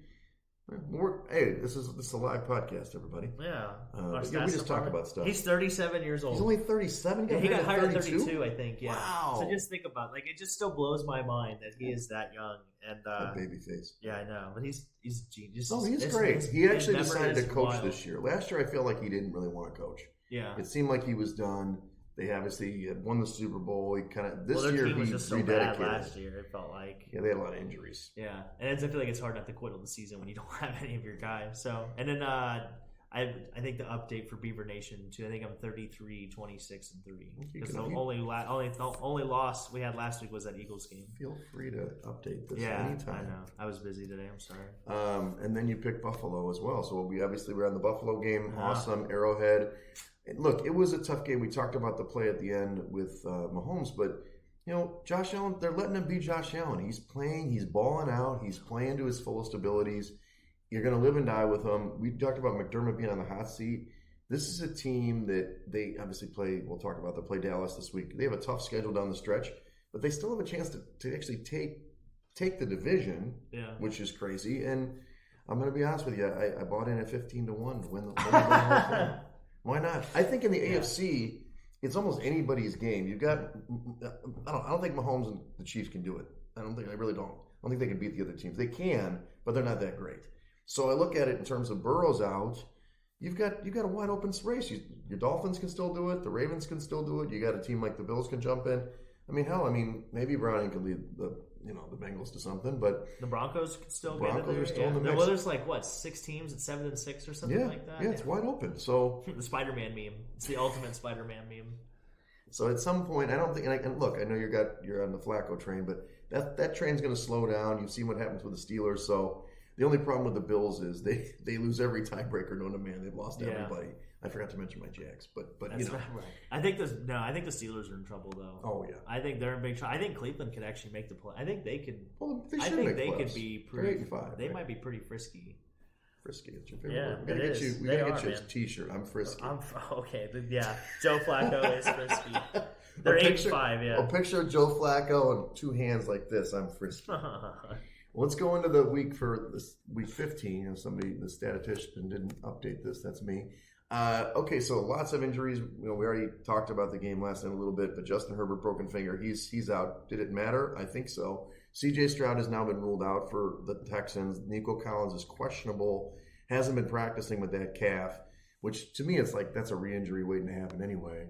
Hey, this is a live podcast, everybody. Yeah, we just talk about stuff. He's 37 years old. He's only 37. He got hired at 32, I think. Yeah. Wow. So just think about it. It just still blows my mind that he is that young and baby face. Yeah, I know, but he's a genius. Oh, he's great. He actually decided to coach this year. Last year, I feel like he didn't really want to coach. Yeah, it seemed like he was done. They obviously had won the Super Bowl. He kind of their year team was he just so rededicated. bad last year. It felt like they had a lot of injuries. Yeah, and I feel like it's hard not to quit on the season when you don't have any of your guys. So, and then I think the update for Beaver Nation too. I think I'm 33, 26, and 3 because the only loss we had last week was that Eagles game. Feel free to update this anytime. I know. I was busy today. I'm sorry. And then you picked Buffalo as well. So we obviously were on the Buffalo game. Awesome. Arrowhead. Look, it was a tough game. We talked about the play at the end with Mahomes, but Josh Allen, they're letting him be Josh Allen. He's playing, he's balling out, he's playing to his fullest abilities. You're going to live and die with him. We talked about McDermott being on the hot seat. This is a team that they obviously play. We'll talk about. They play Dallas this week. They have a tough schedule down the stretch, but they still have a chance to actually take the division, which is crazy. And I'm going to be honest with you. I bought in at 15-1 to win the whole thing. Why not? I think in the AFC, it's almost anybody's game. You've got, I don't think Mahomes and the Chiefs can do it. I really don't. I don't think they can beat the other teams. They can, but they're not that great. So I look at it in terms of Burrow's out. You've got a wide open race. Your Dolphins can still do it. The Ravens can still do it. You got a team like the Bills can jump in. Maybe Browning can lead the Bengals to something, but the Broncos can still get in there. Are still in the mix. Well, there's 6 teams at 7-6 or something like that. Yeah, it's wide open. So the Spider-Man meme. It's the ultimate Spider-Man meme. So at some point, I don't think. And look, I know you're on the Flacco train, but that train's going to slow down. You've seen what happens with the Steelers. So the only problem with the Bills is they lose every tiebreaker known to man. They've lost to everybody. I forgot to mention my Jags, but that's not right. I think the Steelers are in trouble though. Oh yeah, I think they're in big trouble. I think Cleveland could actually make the play. I think they could. Well, they should I think make they playoffs. could be pretty. 8-5. They might be pretty frisky. Frisky, it's your favorite word. We gotta get you a T-shirt. I'm frisky. Okay. Yeah, Joe Flacco is frisky. They're 8-5. Yeah. A picture of Joe Flacco and 2 hands like this. I'm frisky. Let's go into the week for this week 15. The statistician didn't update this. That's me. Okay, so lots of injuries. We already talked about the game last night a little bit, but Justin Herbert, broken finger. He's out. Did it matter? I think so. C.J. Stroud has now been ruled out for the Texans. Nico Collins is questionable. Hasn't been practicing with that calf, which to me it's like that's a re-injury waiting to happen anyway.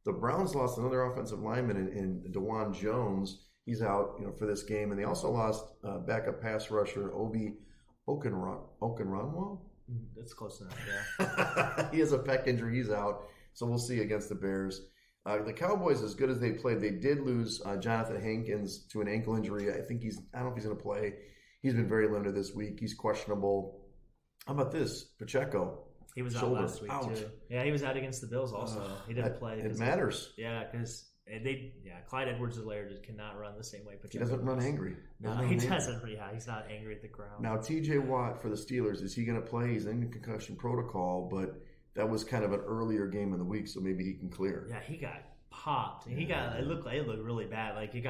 The Browns lost another offensive lineman in DeJuan Jones. He's out, for this game, and they also lost backup pass rusher Obi Okenronwall. That's close enough, yeah. He has a pec injury. He's out. So we'll see against the Bears. The Cowboys, as good as they played, they did lose Jonathan Hankins to an ankle injury. I don't know if he's going to play. He's been very limited this week. He's questionable. How about this? Pacheco. He was out last week, too. Yeah, he was out against the Bills also. He didn't play. It matters. Yeah, because Clyde Edwards-Helaire just cannot run the same way. He doesn't run angry. No, he doesn't. Yeah, he's not angry at the ground. Now, T.J. Watt for the Steelers, is he going to play? He's in concussion protocol, but that was kind of an earlier game in the week, so maybe he can clear. Yeah, he got popped. It looked really bad. Like it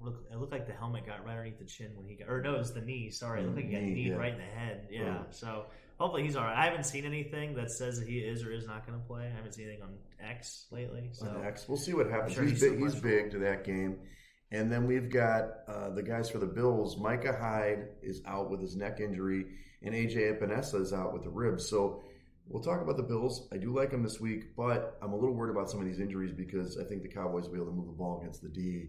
looked like the helmet got right underneath the chin when he got, or no, it was the knee. Sorry, it looked like he got kneed right in the head. Yeah, right. So hopefully he's all right. I haven't seen anything that says that he is or is not going to play. I haven't seen anything on X lately. So on X, we'll see what happens. Sure he's big to that game. And then we've got the guys for the Bills. Micah Hyde is out with his neck injury, and A.J. Epinesa is out with the ribs. So we'll talk about the Bills. I do like them this week, but I'm a little worried about some of these injuries because I think the Cowboys will be able to move the ball against the D.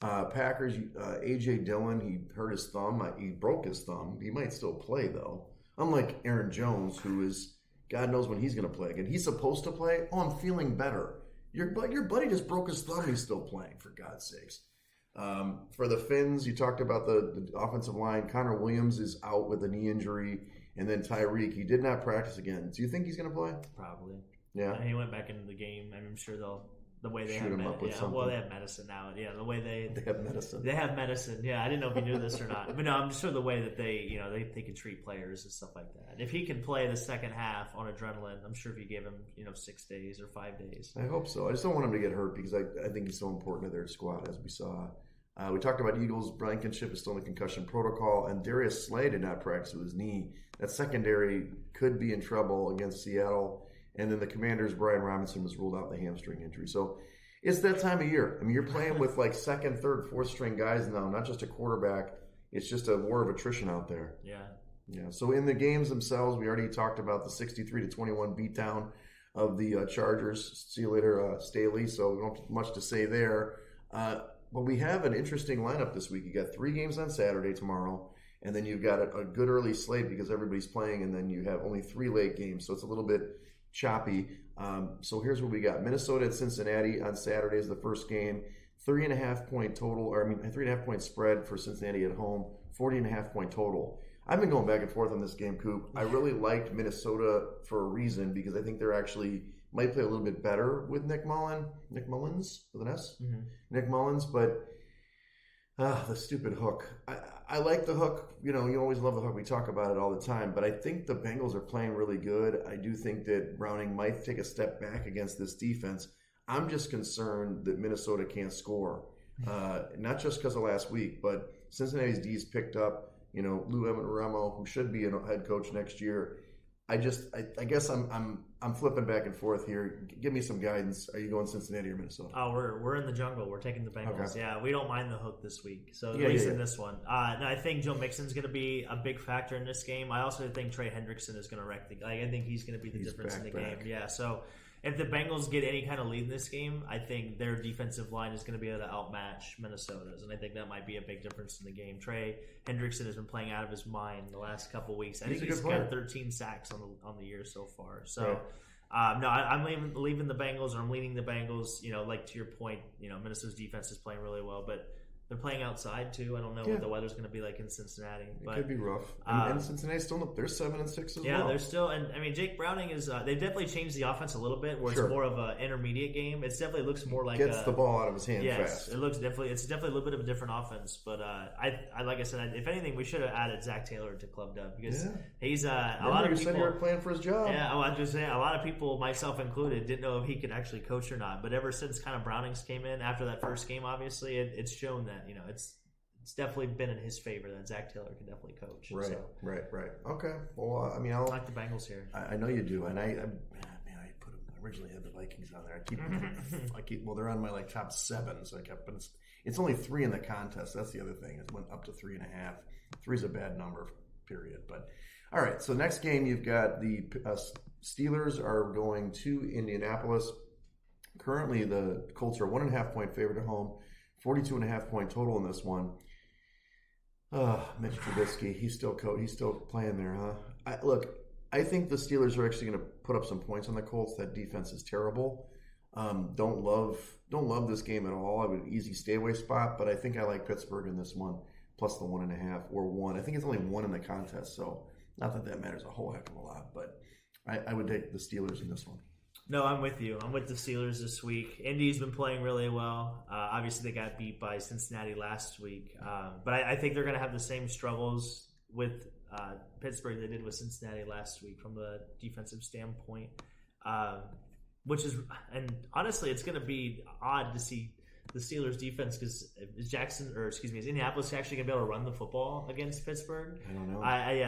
Packers, A.J. Dillon, he hurt his thumb. He broke his thumb. He might still play, though. Unlike Aaron Jones, who is, God knows when he's going to play again. He's supposed to play. Oh, I'm feeling better. Your buddy just broke his thumb. He's still playing, for God's sakes. For the Finns, you talked about the offensive line. Connor Williams is out with a knee injury. And then Tyreek, he did not practice again. Do you think he's going to play? Probably. Yeah. He went back into the game. I'm sure the way they shoot him up with something. Well, they have medicine now. Yeah, the way they have medicine. They have medicine. Yeah, I didn't know if you knew this or not. But no, I'm sure the way that they can treat players and stuff like that. If he can play the second half on adrenaline, I'm sure if you gave him 6 days or 5 days. I hope so. I just don't want him to get hurt because I think he's so important to their squad, as we saw. We talked about Eagles. Blankenship is still in the concussion protocol, and Darius Slay did not practice with his knee. That secondary could be in trouble against Seattle. And then the Commanders, Brian Robinson was ruled out with a hamstring injury. So it's that time of year. I mean, you're playing with like second, third, fourth string guys now, not just a quarterback. It's just a war of attrition out there. Yeah. So in the games themselves, we already talked about the 63-21 beatdown of the Chargers. See you later, Staley. So we don't have much to say there. But we have an interesting lineup this week. You got 3 games on Saturday tomorrow, and then you've got a good early slate because everybody's playing, and then you have only 3 late games, so it's a little bit choppy. So here's what we got. Minnesota at Cincinnati on Saturday is the first game. 3.5 point total, 3.5 point spread for Cincinnati at home, 40.5 point total. I've been going back and forth on this game, Coop. I really liked Minnesota for a reason because I think they're actually might play a little bit better with Nick Mullins with an S. Mm-hmm. Nick Mullins, but the stupid hook. I like the hook. You always love the hook. We talk about it all the time. But I think the Bengals are playing really good. I do think that Browning might take a step back against this defense. I'm just concerned that Minnesota can't score. Not just because of last week, but Cincinnati's D's picked up. Lou Anarumo, who should be a head coach next year. I guess I'm flipping back and forth here. Give me some guidance. Are you going Cincinnati or Minnesota? Oh, we're in the jungle. We're taking the Bengals. Okay. Yeah, we don't mind the hook this week. So at least in this one. And I think Joe Mixon's going to be a big factor in this game. I also think Trey Hendrickson is going to wreck the. I think he's going to be the difference in the game. Yeah. So if the Bengals get any kind of lead in this game, I think their defensive line is going to be able to outmatch Minnesota's, and I think that might be a big difference in the game. Trey Hendrickson has been playing out of his mind the last couple of weeks. I think he's got 13 sacks on the year so far. So, no, I'm leaving the Bengals, or I'm leaning the Bengals. Like to your point, Minnesota's defense is playing really well, but they're playing outside too. I don't know what the weather's going to be like in Cincinnati. It could be rough. And Cincinnati's still they're 7-6 as well. Yeah, they're still. And I mean, Jake Browning is. They've definitely changed the offense a little bit, where it's more of an intermediate game. It definitely looks more like gets the ball out of his hand fast. It looks definitely. It's definitely a little bit of a different offense. But I like I said, if anything, we should have added Zach Taylor to Club Dub because he's a lot of people. Said you were playing for his job. Yeah, I was just saying, a lot of people, myself included, didn't know if he could actually coach or not. But ever since kind of Brownings came in after that first game, obviously, it's shown that it's definitely been in his favor that Zach Taylor can definitely coach. Right. Okay. Well, I like the Bengals here. I know you do, and I put them. I originally had the Vikings on there. I keep. Well, they're on my top 7, so I kept. But it's only 3 in the contest. That's the other thing. It went up to 3.5. 3 is a bad number. Period. But all right. So next game, you've got the Steelers are going to Indianapolis. Currently, the Colts are 1.5 point favorite at home. 42.5 point total in this one. Mitch Trubisky, he's still playing there, huh? I think the Steelers are actually going to put up some points on the Colts. That defense is terrible. Don't love this game at all. I would easy stay away spot, but I think I like Pittsburgh in this one, plus the 1.5 or 1. I think it's only 1 in the contest, so not that matters a whole heck of a lot, but I would take the Steelers in this one. No, I'm with you. I'm with the Steelers this week. Indy's been playing really well. Obviously, they got beat by Cincinnati last week. But I think they're going to have the same struggles with Pittsburgh they did with Cincinnati last week from the defensive standpoint. And honestly, it's going to be odd to see the Steelers defense because is Indianapolis actually going to be able to run the football against Pittsburgh? I don't know.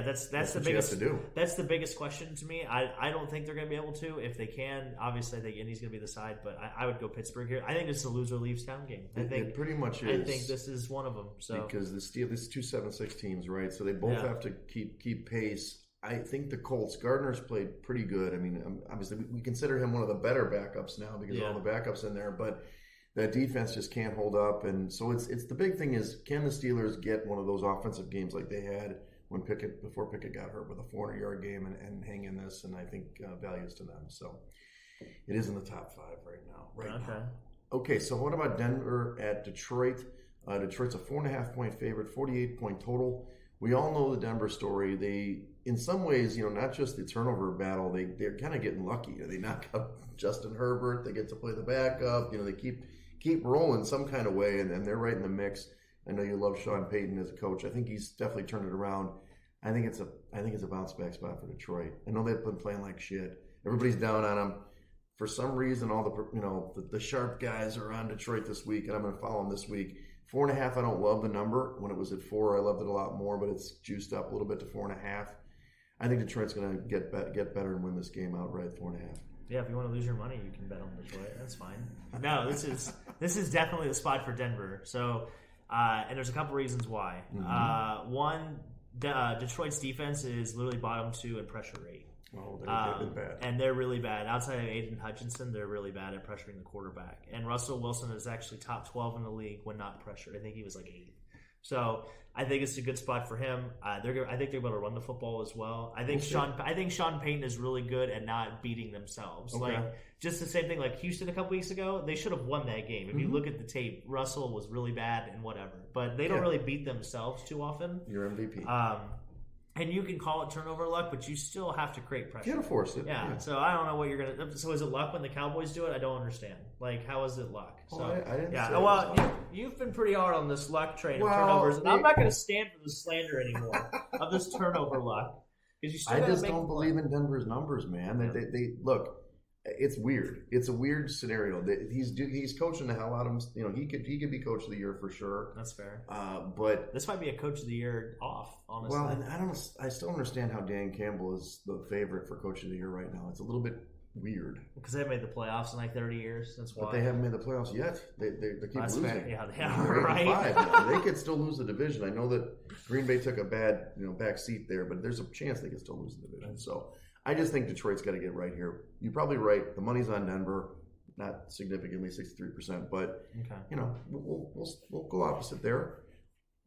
That's the what biggest. you have to do. That's the biggest question to me. I don't think they're going to be able to. If they can, obviously I think Indy's going to be the side, but I would go Pittsburgh here. I think it's a loser leaves town game. It pretty much is. I think this is one of them. So because this 2-7-6 teams, right? So they both have to keep pace. I think the Colts. Gardner's played pretty good. I mean, obviously we consider him one of the better backups now because of all the backups in there, but that defense just can't hold up. And so it's the big thing is, can the Steelers get one of those offensive games like they had before Pickett got hurt with a 400-yard game and hang in this? And I think values to them. So it is in the top 5 right now. Okay, so what about Denver at Detroit? Detroit's a 4.5-point favorite, 48-point total. We all know the Denver story. They, in some ways, not just the turnover battle, they're kind of getting lucky. They knock up Justin Herbert. They get to play the backup. They keep rolling some kind of way, and they're right in the mix. I know you love Sean Payton as a coach. I think he's definitely turned it around. I think it's a bounce back spot for Detroit. I know they've been playing like shit. Everybody's down on them. For some reason, all the sharp guys are on Detroit this week, and I'm going to follow them this week. 4.5. I don't love the number. When it was at 4, I loved it a lot more, but it's juiced up a little bit to 4.5. I think Detroit's going to get better and win this game outright. 4.5. Yeah, if you want to lose your money, you can bet on Detroit. That's fine. No, this is definitely the spot for Denver. So, and there's a couple reasons why. Mm-hmm. One, Detroit's defense is literally bottom 2 in pressure rate. Oh, they've been bad. And they're really bad. Outside of Aiden Hutchinson, they're really bad at pressuring the quarterback. And Russell Wilson is actually top 12 in the league when not pressured. I think he was like 8th. So I think it's a good spot for him. I think they're able to run the football as well. I think Sean Payton is really good at not beating themselves. Okay. Like just the same thing like Houston a couple weeks ago. They should have won that game. If you look at the tape, Russell was really bad and whatever. But they don't really beat themselves too often. Your MVP. And you can call it turnover luck, but you still have to create pressure. You can't force it. Yeah. So I don't know what you're going to – so is it luck when the Cowboys do it? I don't understand. Like, how is it luck? So, I didn't say well, you've been pretty hard on this luck train of turnovers. And I'm not going to stand for the slander anymore of this turnover luck. I just don't believe in Denver's numbers, man. Yeah. They look – it's weird. It's a weird scenario. He's coaching the hell out of him. He could be coach of the year for sure. That's fair. But this might be a coach of the year off, honestly. Well, and I still understand how Dan Campbell is the favorite for coach of the year right now. It's a little bit weird because they made the playoffs in like 30 years. That's why. But they haven't made the playoffs yet. They keep losing. Fair. Yeah, they are right. They could still lose the division. I know that Green Bay took a bad back seat there, but there's a chance they could still lose the division. So. I just think Detroit's got to get right here. You're probably right. The money's on Denver, not significantly, 63%. But we'll go opposite there.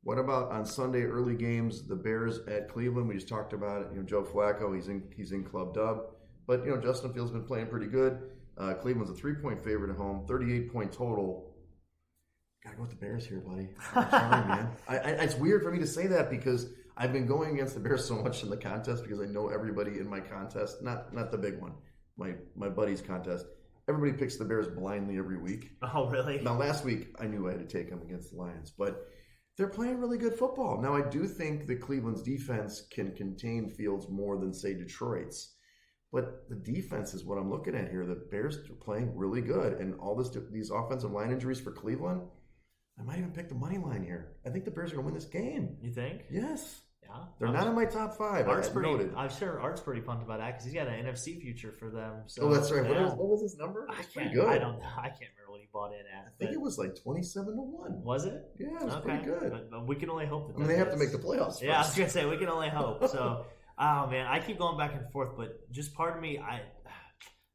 What about on Sunday early games? The Bears at Cleveland. We just talked about it. Joe Flacco, he's in club dub, but Justin Fields been playing pretty good. Cleveland's a 3-point favorite at home, 38-point total. Gotta go with the Bears here, buddy. I'm sorry, man. It's weird for me to say that because I've been going against the Bears so much in the contest because I know everybody in my contest, not the big one, my buddy's contest. Everybody picks the Bears blindly every week. Oh, really? Now, last week, I knew I had to take them against the Lions, but they're playing really good football. Now, I do think that Cleveland's defense can contain Fields more than, say, Detroit's. But the defense is what I'm looking at here. The Bears are playing really good, and all these offensive line injuries for Cleveland, I might even pick the money line here. I think the Bears are going to win this game. You think? Yes. Yeah. They're not in my top 5. I'm sure Art's pretty pumped about that because he's got an NFC future for them. So, that's right. Yeah. What was his number? That's pretty good. I don't know. I can't remember what he bought in at. I think it was like 27-1. Was it? Yeah, it was pretty good. But we can only hope that they have to make the playoffs first. Yeah, I was going to say, we can only hope. So, oh, man, I keep going back and forth, but just part of me,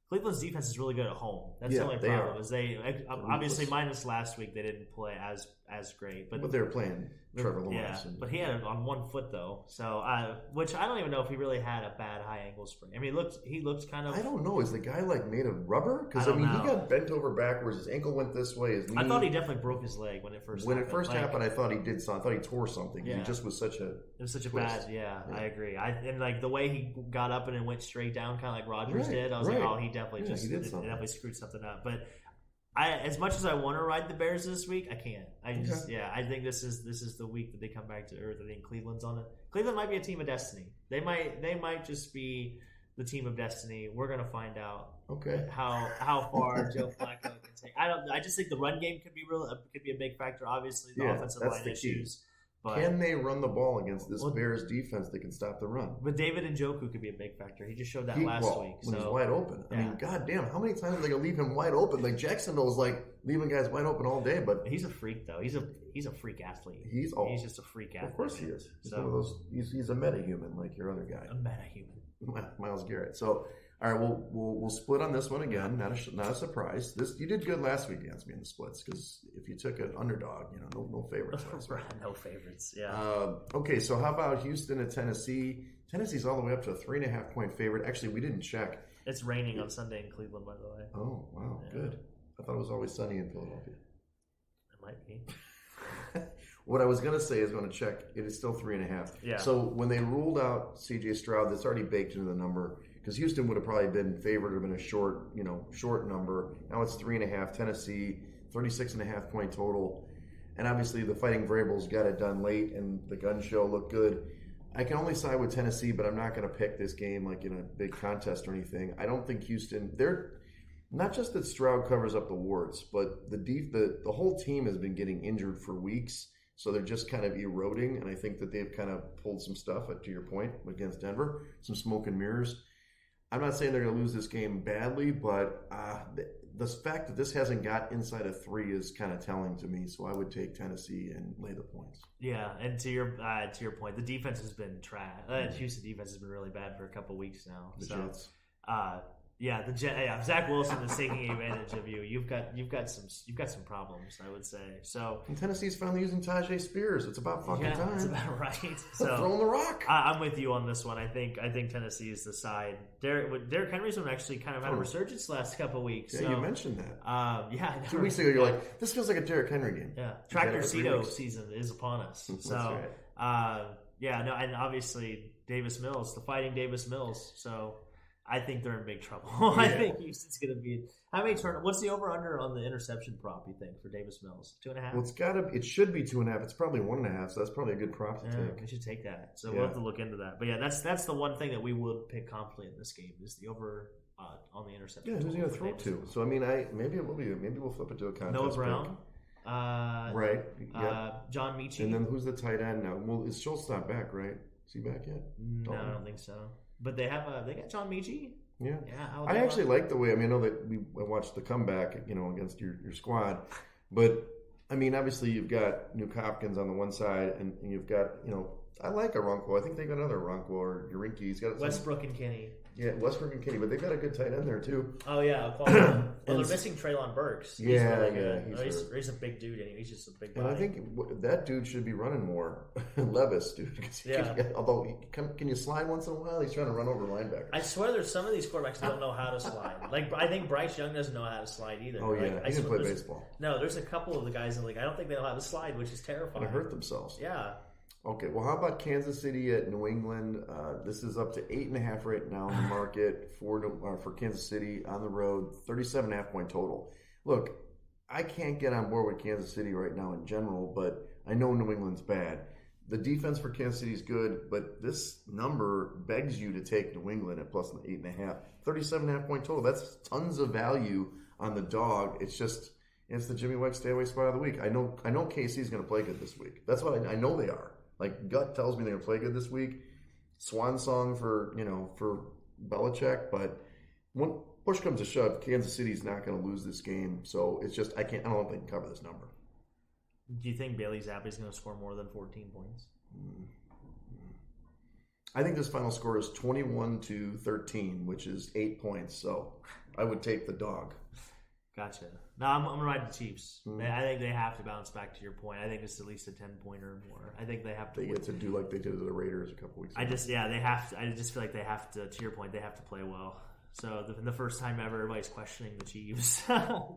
Cleveland's defense is really good at home. That's the only problem. Is they obviously minus last week they didn't play as as great. But they were playing Trevor Lawrence. Yeah, but he had it on one foot though, so which I don't even know if he really had a bad high ankle sprain. I mean, he looked kind of. I don't know. Is the guy like made of rubber? Because he got bent over backwards. His ankle went this way. His knee. I thought he definitely broke his leg when it first. When it first happened, I thought he did something. I thought he tore something. Yeah. He just was such a. It was such twist. a bad. Yeah, I agree. And like the way he got up and then went straight down, kind of like Rodgers did. I was like, oh, he definitely he definitely screwed something up. But as much as I want to ride the Bears this week, I can't. I think this is the week that they come back to earth. I think Cleveland's on it. Cleveland might be a team of destiny. They might just be the team of destiny. We're gonna find out. Okay. How far Joe Flacco can take. I just think the run game could be a big factor. Obviously, the offensive line issues. But can they run the ball against this Bears defense that can stop the run? But David Njoku could be a big factor. He just showed that last week. When he's wide open. I mean, goddamn, how many times are they going to leave him wide open? Like, Jacksonville's like leaving guys wide open all day. But he's a freak, though. He's a freak athlete. He's just a freak athlete. Of course he is. He's one of those. He's a meta-human like your other guy. A meta-human. Myles Garrett. So, all right, we'll split on this one again. Not a surprise. You did good last week against me in the splits because if you took an underdog, no favorites. No favorites. Yeah. Okay, so how about Houston at Tennessee? Tennessee's all the way up to a 3.5 point favorite. Actually, we didn't check. It's raining on Sunday in Cleveland, by the way. Oh wow, good. I thought it was always sunny in Philadelphia. It might be. What I was going to say is going to check. It is still 3.5. Yeah. So when they ruled out C.J. Stroud, that's already baked into the number. Because Houston would have probably been favored or been a short number. Now it's 3.5. Tennessee, 36.5 point total. And obviously the Fighting Vrabels got it done late and the gun show looked good. I can only side with Tennessee, but I'm not going to pick this game like in a big contest or anything. I don't think Houston, they're not just that Stroud covers up the warts, but the whole team has been getting injured for weeks. So they're just kind of eroding. And I think that they've kind of pulled some stuff, to your point, against Denver, some smoke and mirrors. I'm not saying they're going to lose this game badly, but the fact that this hasn't got inside of 3 is kind of telling to me. So I would take Tennessee and lay the points. Yeah, and to your point, the defense has been trash. Houston defense has been really bad for a couple weeks now. The Jets. Zach Wilson is taking advantage of you. You've got some problems, I would say. So and Tennessee's finally using Tajay Spears. It's about fucking time. It's about right. So throwing the rock. I'm with you on this one. I think Tennessee is the side. Derrick Henry's one actually kind of had a resurgence the last couple of weeks. Yeah, so, you mentioned that. 2 weeks ago, you're like, this feels like a Derrick Henry game. Yeah, Tractor Cito season is upon us. So, right. and obviously Davis Mills, the Fighting Davis Mills. So. I think they're in big trouble. I think Houston's going to be. How many what's the over under on the interception prop? You think for Davis Mills 2.5? Well, it should be 2.5. It's probably 1.5. So that's probably a good prop to take. We should take that. So we'll have to look into that. But yeah, that's the one thing that we would pick confidently in this game is the over on the interception. Yeah, who's he going to throw to? So I mean, maybe we'll flip it to a contest. Noah Brown. Right. John Mechie. And then who's the tight end now? Well, is Schultz not back? Right? Is he back yet? No, I don't think so. But they got John Mechie. Yeah. I actually like the way. I mean, I know that I watched the comeback, against your squad, but I mean, obviously you've got Nuke Hopkins on the one side, and you've got I like Aronco. I think they got another Aronco or Urinki. He's got Westbrook and Kenny. Yeah, Westbrook and Kenny, but they've got a good tight end there too. Oh yeah, well they're missing Treylon Burks. He's really good. He's a big dude, and he's just a big guy. And I think that dude should be running more. Levis, dude. Although, can you slide once in a while? He's trying to run over linebackers. I swear, there's some of these quarterbacks that don't know how to slide. Like I think Bryce Young doesn't know how to slide either. Oh yeah, he can play baseball. No, there's a couple of the guys that I don't think they know how to slide, which is terrifying. They hurt themselves. Yeah. Okay, well, how about Kansas City at New England? This is up to 8.5 right now in the market for Kansas City on the road, 37.5 point total. Look, I can't get on board with Kansas City right now in general, but I know New England's bad. The defense for Kansas City is good, but this number begs you to take New England at plus 8.5. 37.5 point total. That's tons of value on the dog. It's the Jimmy Wegs stay away spot of the week. I know KC's going to play good this week. That's what I know they are. Like, gut tells me they're going to play good this week. Swan song for Belichick. But when push comes to shove, Kansas City's not going to lose this game. So it's just, I don't think they can cover this number. Do you think Bailey Zappi's going to score more than 14 points? I think this final score is 21-13, which is 8 points. So I would take the dog. Gotcha. No, I'm going to ride the Chiefs. Mm-hmm. I think they have to bounce back to your point. I think it's at least a 10-pointer or more. I think they have to. They get to do like they did to the Raiders a couple weeks ago. They have to. I just feel like they have to your point, they have to play well. So the first time ever, everybody's questioning the Chiefs.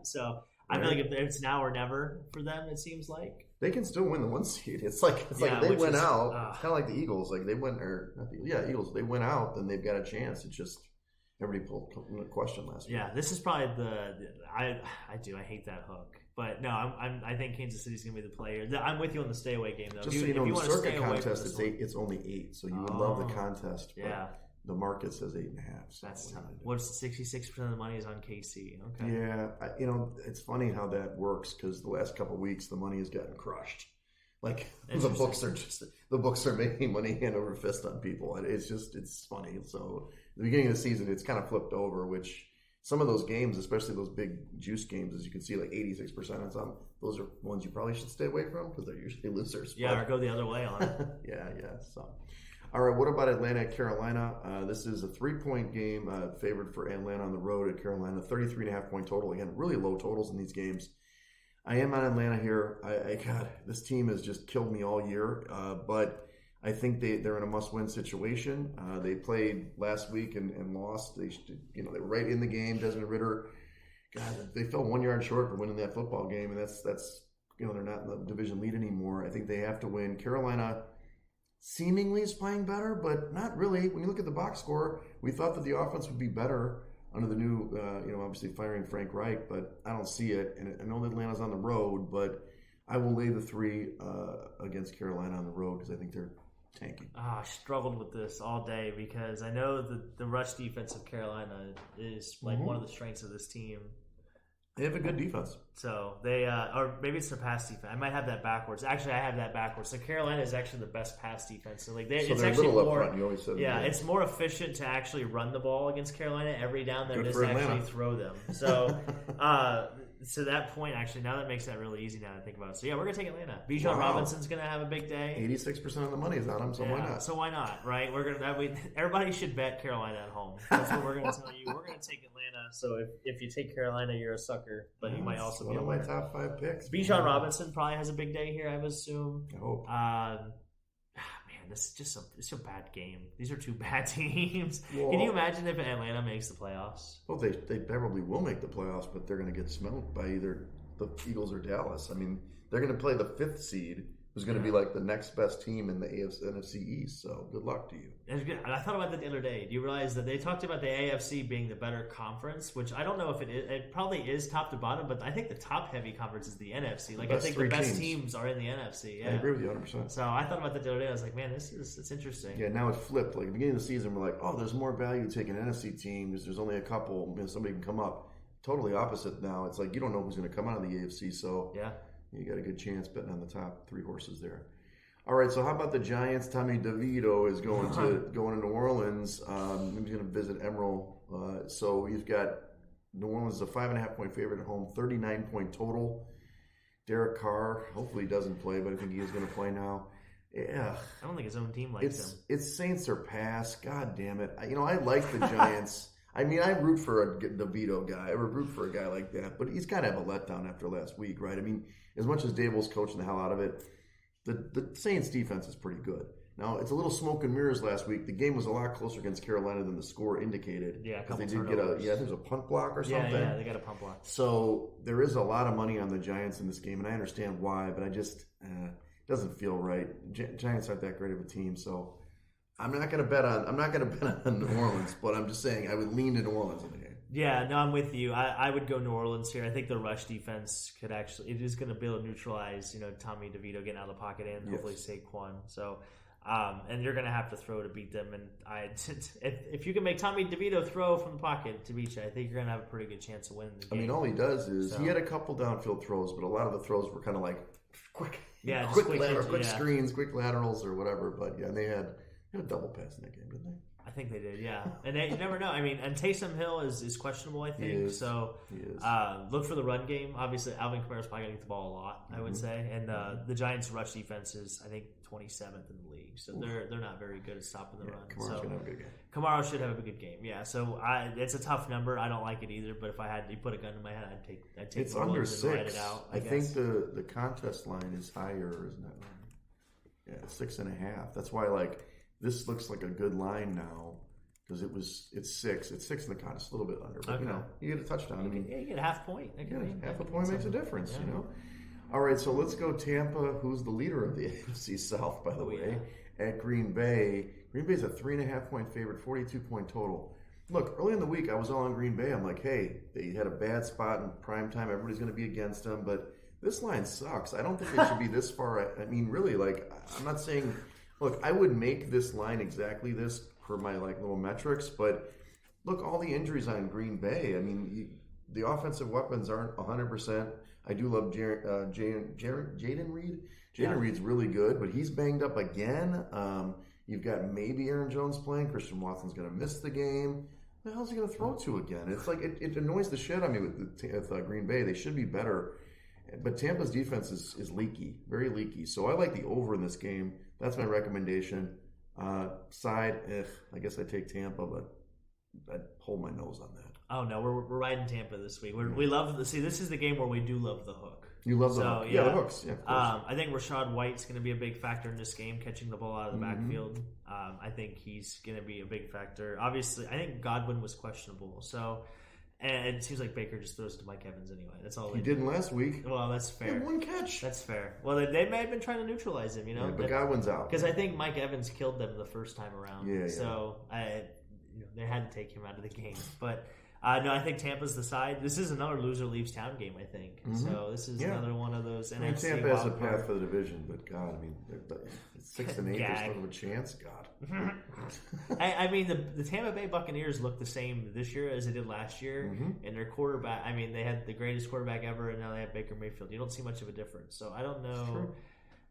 So I feel like if it's now or never for them, it seems like. They can still win the 1 seed. It's like if they went out. It's kind of like the Eagles. Like they went, or not the Eagles. They went out, then they've got a chance. It's just everybody pulled a question last week. Yeah, this is probably I hate that hook, but no, I think Kansas City's gonna be the player. I'm with you on the stay away game though. Just so you know, the circuit contest it's only 8, so you would love the contest. Yeah. The market says 8.5. So that's tough. What's 66% of the money is on KC? Okay. Yeah, it's funny how that works because the last couple of weeks the money has gotten crushed. Like the books are making money hand over fist on people. It's funny. So at the beginning of the season, it's kind of flipped over. Which some of those games, especially those big juice games, as you can see, like 86% on some, those are ones you probably should stay away from because they're usually losers. Yeah, or go the other way on it. yeah. So. All right, what about Atlanta at Carolina? This is a 3-point game favored for Atlanta on the road at Carolina. 33.5-point total. Again, really low totals in these games. I am on Atlanta here. God, this team has just killed me all year. But I think they're in a must-win situation. They played last week and lost. They were right in the game. Desmond Ridder, God, they fell 1 yard short for winning that football game, and that's they're not in the division lead anymore. I think they have to win. Carolina seemingly is playing better, but not really. When you look at the box score, we thought that the offense would be better under the new, obviously firing Frank Reich, but I don't see it. And I know that Atlanta's on the road, but I will lay the 3 against Carolina on the road because I think they're tanking. I struggled with this all day because I know the rush defense of Carolina is like one of the strengths of this team. They have a good defense. So they, or maybe it's their pass defense. I might have that backwards. Actually, I have that backwards. So Carolina is actually the best pass defense. So it's actually little more. Up front, you always said it's more efficient to actually run the ball against Carolina every down than it is to Atlanta. actually throw them. So, to that point, actually, now that makes that really easy now to think about. So yeah, we're gonna take Atlanta. Bijan Robinson's gonna have a big day. 86% of the money is on him, so why not? So why not, right? We're gonna everybody should bet Carolina at home. That's what we're gonna tell you. We're gonna take Atlanta. So if you take Carolina, you're a sucker, but you might also be one of my top 5 picks. Bijan Robinson probably has a big day here, I would assume. I hope. This is just it's a bad game. These are 2 bad teams. Well, can you imagine if Atlanta makes the playoffs? Well, they probably will make the playoffs, but they're going to get smoked by either the Eagles or Dallas. I mean, they're going to play the 5th seed, who's going to be like the next best team in the NFC East. So good luck to you. I thought about that the other day. Do you realize that they talked about the AFC being the better conference, which I don't know if it is. It probably is top to bottom, but I think the top-heavy conference is the NFC. Like I think the best teams are in the NFC. Yeah. I agree with you 100%. So I thought about that the other day. I was like, man, it's interesting. Yeah, now it's flipped. Like at the beginning of the season, we're like, oh, there's more value taking an NFC team because there's only a couple. Somebody can come up. Totally opposite now. It's like you don't know who's going to come out of the AFC. So yeah, you got a good chance betting on the top 3 horses there. All right, so how about the Giants? Tommy DeVito is going to New Orleans. He's going to visit Emerald. So you've got New Orleans is a 5.5-point favorite at home, 39-point total. Derek Carr, hopefully he doesn't play, but I think he is going to play now. Yeah, I don't think his own team likes him. It's Saints or pass. God damn it! I like the Giants. I mean, I root for a DeVito guy. I root for a guy like that, but he's got to have a letdown after last week, right? I mean, as much as Dable's coaching the hell out of it. The Saints defense is pretty good. Now, it's a little smoke and mirrors last week. The game was a lot closer against Carolina than the score indicated. Yeah, because they did there's a punt block or something. Yeah, they got a punt block. So there is a lot of money on the Giants in this game, and I understand why, but I just it doesn't feel right. Giants aren't that great of a team, so I'm not going to bet on New Orleans, but I'm just saying I would lean to New Orleans in the game. Yeah, no, I'm with you. I would go New Orleans here. I think the rush defense it is going to be able to neutralize, Tommy DeVito getting out of the pocket and hopefully Saquon. So, and you're going to have to throw to beat them. And if you can make Tommy DeVito throw from the pocket to beat you, I think you're going to have a pretty good chance of winning the game. I mean, all he does is he had a couple downfield throws, but a lot of the throws were kind of like quick screens, quick laterals or whatever. But yeah, they had a double pass in that game, didn't they? I think they did, yeah. And you never know. I mean, and Taysom Hill is questionable, I think. He is. So He is. look for the run game. Obviously, Alvin Kamara's probably going to get the ball a lot, I would say. And the Giants' rush defense is, I think, 27th in the league. So they're not very good at stopping the run. Kamara's going to have a good game. Kamara should have a good game, yeah. So it's a tough number. I don't like it either. But if I had to put a gun to my head, I'd take It's New under Orleans and 6. ride it out. I think the contest line is higher, isn't it? Yeah, 6.5. That's why this looks like a good line now because it's 6. It's 6 in the contest, a little bit under. But you get a touchdown. You get a half point. Half a point makes a difference. All right, so let's go Tampa, who's the leader of the AFC South, by the way, at Green Bay. Green Bay's a 3.5-point favorite, 42-point total. Look, early in the week, I was all on Green Bay. I'm like, hey, they had a bad spot in prime time. Everybody's going to be against them, but this line sucks. I don't think they should be this far. I mean, really, I'm not saying. Look, I would make this line exactly this for my little metrics, but look, all the injuries on Green Bay. I mean, the offensive weapons aren't 100%. I do love Jaden Reed. Jaden Reed's really good, but he's banged up again. You've got maybe Aaron Jones playing. Christian Watson's going to miss the game. Who the hell's he going to throw to again? It's like it annoys the shit out of me with Green Bay. They should be better. But Tampa's defense is leaky, very leaky. So I like the over in this game. That's my recommendation. Side, I guess I take Tampa, but I'd hold my nose on that. Oh no, we're riding Tampa this week. We love this is the game where we do love the hook. You love the hook. Yeah, the hooks. Yeah, of course. I think Rashad White's going to be a big factor in this game, catching the ball out of the backfield. I think he's going to be a big factor. Obviously, I think Godwin was questionable. So, and it seems like Baker just throws it to Mike Evans anyway. That's all he didn't last week. Well, that's fair. He had one catch. That's fair. Well, they may have been trying to neutralize him, Yeah, but Godwin's out. Because I think Mike Evans killed them the first time around. Yeah. So they had to take him out of the game. But no, I think Tampa's the side. This is another loser leaves town game, I think. So this is another one of those NFC Tampa has a path for the division, but God, I mean, 6 and 8, there's not a chance. God. I mean, the Tampa Bay Buccaneers look the same this year as they did last year, and their quarterback. I mean, they had the greatest quarterback ever, and now they have Baker Mayfield. You don't see much of a difference. So I don't know.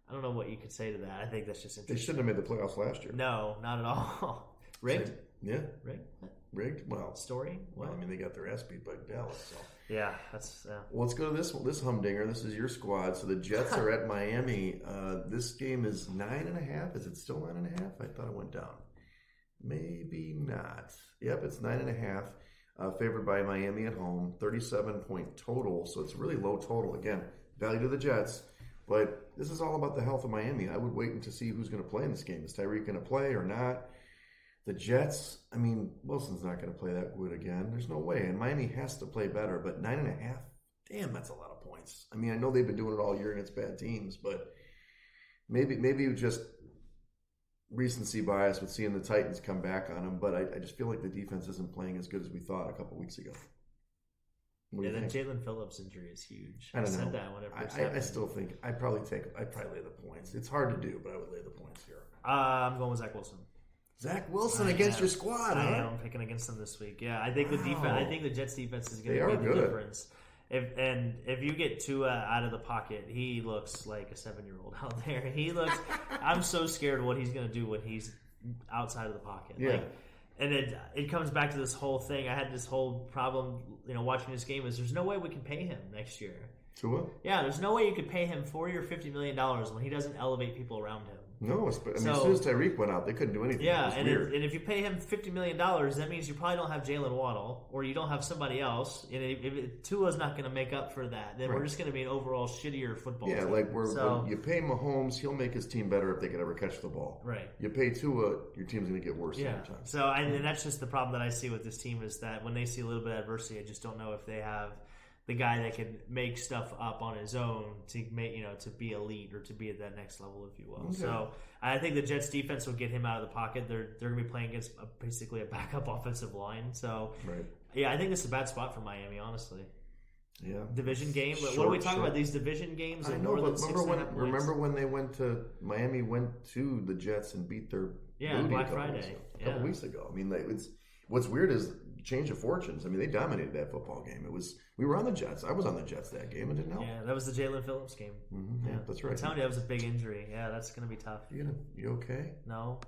I don't know what you could say to that. I think that's just interesting. They shouldn't have made the playoffs last year. No, not at all. Rigged? Yeah. Rigged? Rigged? Well. Story? Well, I mean, they got their ass beat by Dallas. So. Yeah, that's... Well, let's go to this humdinger. This is your squad. So the Jets are at Miami. This game is 9.5. Is it still 9.5? I thought it went down. Maybe not. Yep, it's 9.5. Favored by Miami at home. 37-point total. So it's really low total. Again, value to the Jets. But this is all about the health of Miami. I would wait to see who's going to play in this game. Is Tyreek going to play or not? The Jets, I mean, Wilson's not going to play that good again. There's no way. And Miami has to play better. But 9.5, damn, that's a lot of points. I mean, I know they've been doing it all year against bad teams, but maybe just recency bias with seeing the Titans come back on them. But I just feel like the defense isn't playing as good as we thought a couple weeks ago. Yeah, then Jalen Phillips' injury is huge. I don't know. Said that whenever I still think I'd probably lay the points. It's hard to do, but I would lay the points here. I'm going with Zach Wilson. Zach Wilson against your squad, huh? I am picking against them this week. Yeah, I think the defense. I think the Jets defense is going to make the difference. If you get Tua out of the pocket, he looks like a 7-year-old out there. He looks. I'm so scared what he's going to do when he's outside of the pocket. Yeah. And it comes back to this whole thing. I had this whole problem, watching this game. Is there's no way we can pay him next year. Tua? Yeah, there's no way you could pay him $40 or $50 million when he doesn't elevate people around him. No, as soon as Tyreek went out, they couldn't do anything. Yeah, and if you pay him $50 million, that means you probably don't have Jalen Waddle, or you don't have somebody else. And if Tua's not going to make up for that, then we're just going to be an overall shittier football team. Like when you pay Mahomes, he'll make his team better if they could ever catch the ball. Right. You pay Tua, your team's going to get worse every time. So, and that's just the problem that I see with this team is that when they see a little bit of adversity, I just don't know if they have the guy that can make stuff up on his own to make to be elite or to be at that next level, if you will. Okay. So I think the Jets defense will get him out of the pocket. They're going to be playing against basically a backup offensive line. So yeah, I think this is a bad spot for Miami, honestly. Yeah, division game. But what are we talking about? These division games? I know, but remember when they Miami went to the Jets and beat their Black Friday a couple weeks ago. I mean, what's weird is change of fortunes. I mean, they dominated that football game. We were on the Jets. I was on the Jets that game and didn't help. Yeah, that was the Jalen Phillips game. Mm-hmm. Yeah, that's right. I'm telling you, that was a big injury. Yeah, that's going to be tough. You okay? No.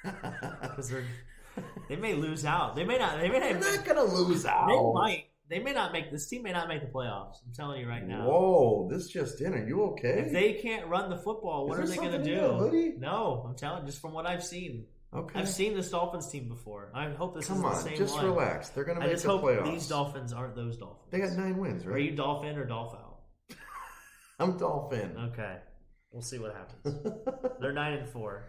because they may lose out. They may not. They're not going to lose out. They might. They may not make this team. May not make the playoffs. I'm telling you right now. Whoa, this just in. Are you okay? If they can't run the football, what are they going to do? No, I'm telling you, just from what I've seen. Okay. I've seen this Dolphins team before. I hope this isn't the same one. Just relax. They're going to make the playoffs. I just hope these Dolphins aren't those Dolphins. They got 9 wins, right? Are you Dolphin or Dolphout? I'm Dolphin. Okay. We'll see what happens. They're 9-4.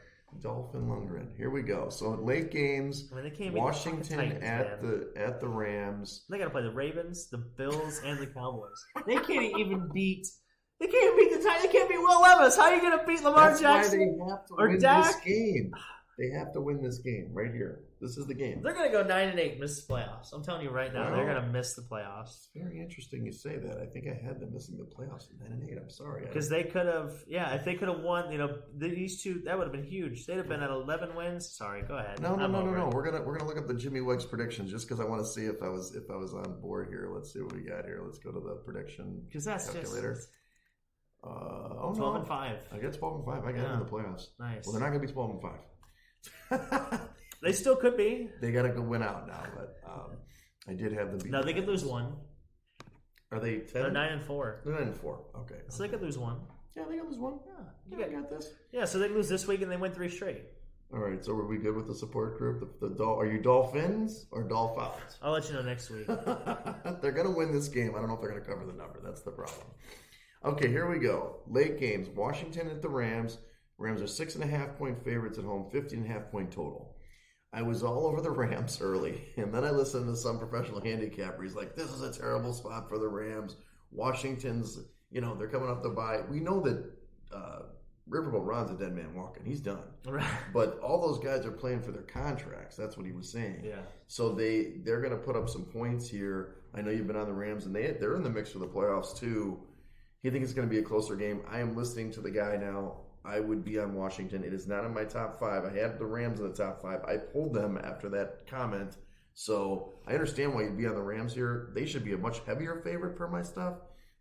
Dolphin Lundgren. Here we go. So late games, they can't Washington beat the Titans, at the Rams. They got to play the Ravens, the Bills, and the Cowboys. They can't even beat. They can't beat the Titans. They can't beat Will Levis. How are you going to beat Lamar Jackson? Why they have to or win Dak? This game. They have to win this game right here. This is the game. They're going to go 9-8, miss the playoffs. I'm telling you right now, they're going to miss the playoffs. It's very interesting you say that. I think I had them missing the playoffs at 9-8. I'm sorry. Because they could have, if they could have won, these two, that would have been huge. They'd have been at 11 wins. Sorry, go ahead. No. We're gonna look up the Jimmy Wegs predictions just because I want to see if I was on board here. Let's see what we got here. Let's go to the prediction calculator. 12-5. I get 12-5. I got them in the playoffs. Nice. Well, they're not gonna be 12-5. They still could be. They got to go win out now, but I did have them beat. No, they could lose one. Are they 10? They're 9-4. They're 9-4. Okay. So they could lose one. Yeah, they could lose one. Yeah, you got this. Yeah, so they lose this week and they win 3 straight. All right, so are we good with the support group? Are you Dolphins or Dolphins? I'll let you know next week. They're going to win this game. I don't know if they're going to cover the number. That's the problem. Okay, here we go. Late games. Washington at the Rams. Rams are 6.5-point favorites at home, 15.5-point total. I was all over the Rams early, and then I listened to some professional handicapper. He's like, this is a terrible spot for the Rams. Washington's, they're coming off the bye. We know that Riverboat Ron's a dead man walking. He's done. Right. But all those guys are playing for their contracts. That's what he was saying. Yeah. So they're going to put up some points here. I know you've been on the Rams, and they're in the mix for the playoffs too. You think it's going to be a closer game? I am listening to the guy now. I would be on Washington. It is not in my top 5. I had the Rams in the top 5. I pulled them after that comment. So I understand why you'd be on the Rams here. They should be a much heavier favorite per my stuff.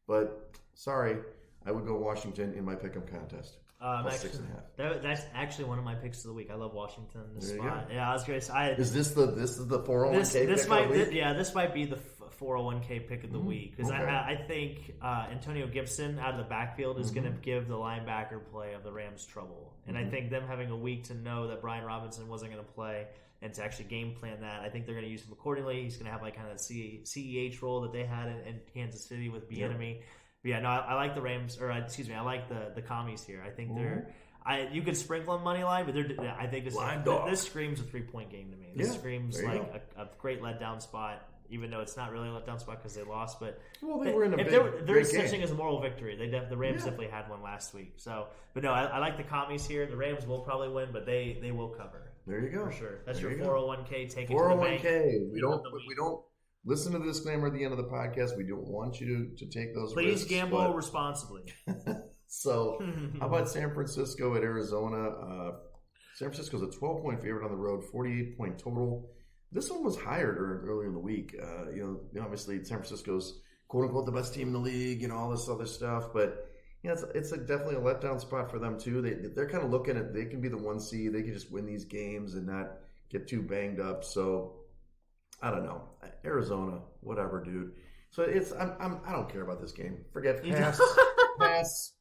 But sorry, I would go Washington in my pick'em contest. Plus 6.5. That's actually one of my picks of the week. I love Washington in this spot. Yeah, I was curious. Is this the 401k this pick might, of the week? This might be the 401k pick of the week because I think Antonio Gibson out of the backfield is going to give the linebacker play of the Rams trouble, and I think them having a week to know that Brian Robinson wasn't going to play and to actually game plan that, I think they're going to use him accordingly. He's going to have like kind of the CEH role that they had in Kansas City with Bieniemy. But yeah, no, I like the Rams, I like the Commies here. I think you could sprinkle on money line, but I think this screams a 3-point game to me. This screams like a great letdown spot. Even though it's not really a letdown spot because they lost, but they were in a they're such thing as a moral victory. The Rams definitely had one last week. So, but no, I like the Commies here. The Rams will probably win, but they will cover. There you go. For sure. That's your 401k. Take it 401k. To the bank. We don't listen to the disclaimer at the end of the podcast. We don't want you to take those Please risks. Gamble responsibly. So, how about San Francisco at Arizona? San Francisco's a 12-point favorite on the road, 48-point total. This one was higher earlier in the week. Obviously San Francisco's quote unquote the best team in the league, all this other stuff. But it's definitely a letdown spot for them too. They're kind of looking at they can be the 1 seed. They can just win these games and not get too banged up. So I don't know. Arizona, whatever, dude. So I don't care about this game. Forget pass.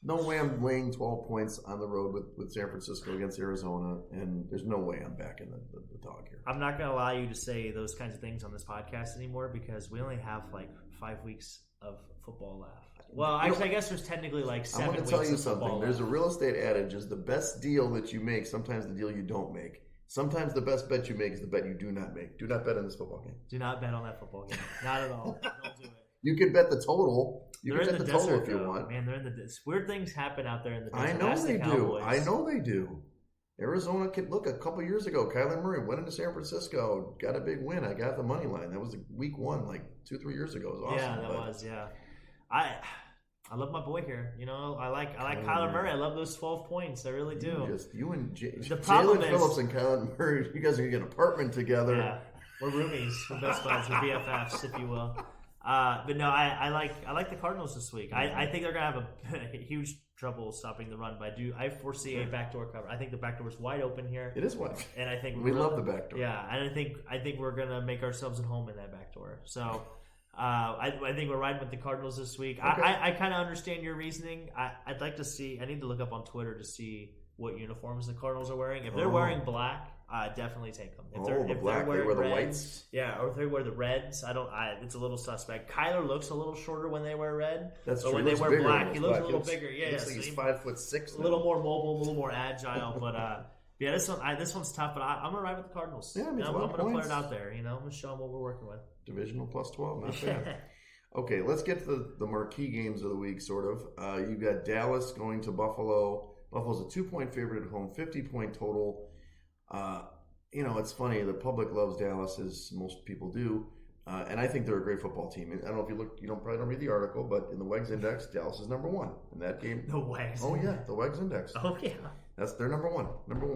No way I'm laying 12 points on the road with San Francisco against Arizona, and there's no way I'm backing the dog here. I'm not going to allow you to say those kinds of things on this podcast anymore because we only have like 5 weeks of football left. Well, actually, I guess there's technically like 7 weeks of football. I'm going to tell you something. There's a real estate adage is the best deal that you make, sometimes the deal you don't make. Sometimes the best bet you make is the bet you do not make. Do not bet on this football game. Do not bet on that football game. Not at all. Don't do it. You can bet the total. You can bet the total desert, if you want. Man, they're in the weird things happen out there in the desert. I know they do. I know they do. Arizona look a couple years ago. Kyler Murray went into San Francisco, got a big win. I got the money line. That was week 1, like 2-3 years ago. It was awesome. Yeah, that was. Yeah, I love my boy here. I like Kyler Murray. I love those 12 points. I really do. You and Jalen Phillips and Kyler Murray. You guys are gonna get an apartment together. Yeah, we're roomies. We're best buds. We're BFFs, if you will. But no, I like the Cardinals this week. I think they're gonna have a huge trouble stopping the run, but I foresee a backdoor cover. I think the backdoor is wide open here. It is wide, and I think we love the backdoor. Yeah, and I think we're gonna make ourselves at home in that backdoor. So I think we're riding with the Cardinals this week. Okay. I kind of understand your reasoning. I'd like to see. I need to look up on Twitter to see what uniforms the Cardinals are wearing. If they're wearing black, definitely take them. If they're black, wearing they wear the whites. Yeah, or if they wear the reds, it's a little suspect. Kyler looks a little shorter when they wear red. That's true. When they wear black, he looks a little bigger. Yeah, looks like he's 5'6". A little more mobile, a little more agile. But yeah, this one's tough. But I'm gonna ride with the Cardinals. Yeah, I'm gonna put it out there. I'm gonna show them what we're working with. Divisional plus 12, not bad. Okay, let's get to the marquee games of the week. Sort of. You got Dallas going to Buffalo. Buffalo's a 2-point favorite at home, 50-point total. It's funny. The public loves Dallas, as most people do, and I think they're a great football team. I don't know if you look. You probably don't read the article, but in the Wegs Index, Dallas is number 1 in that game. The Wegs. Oh yeah, the Wegs Index. Oh yeah. That's their number 1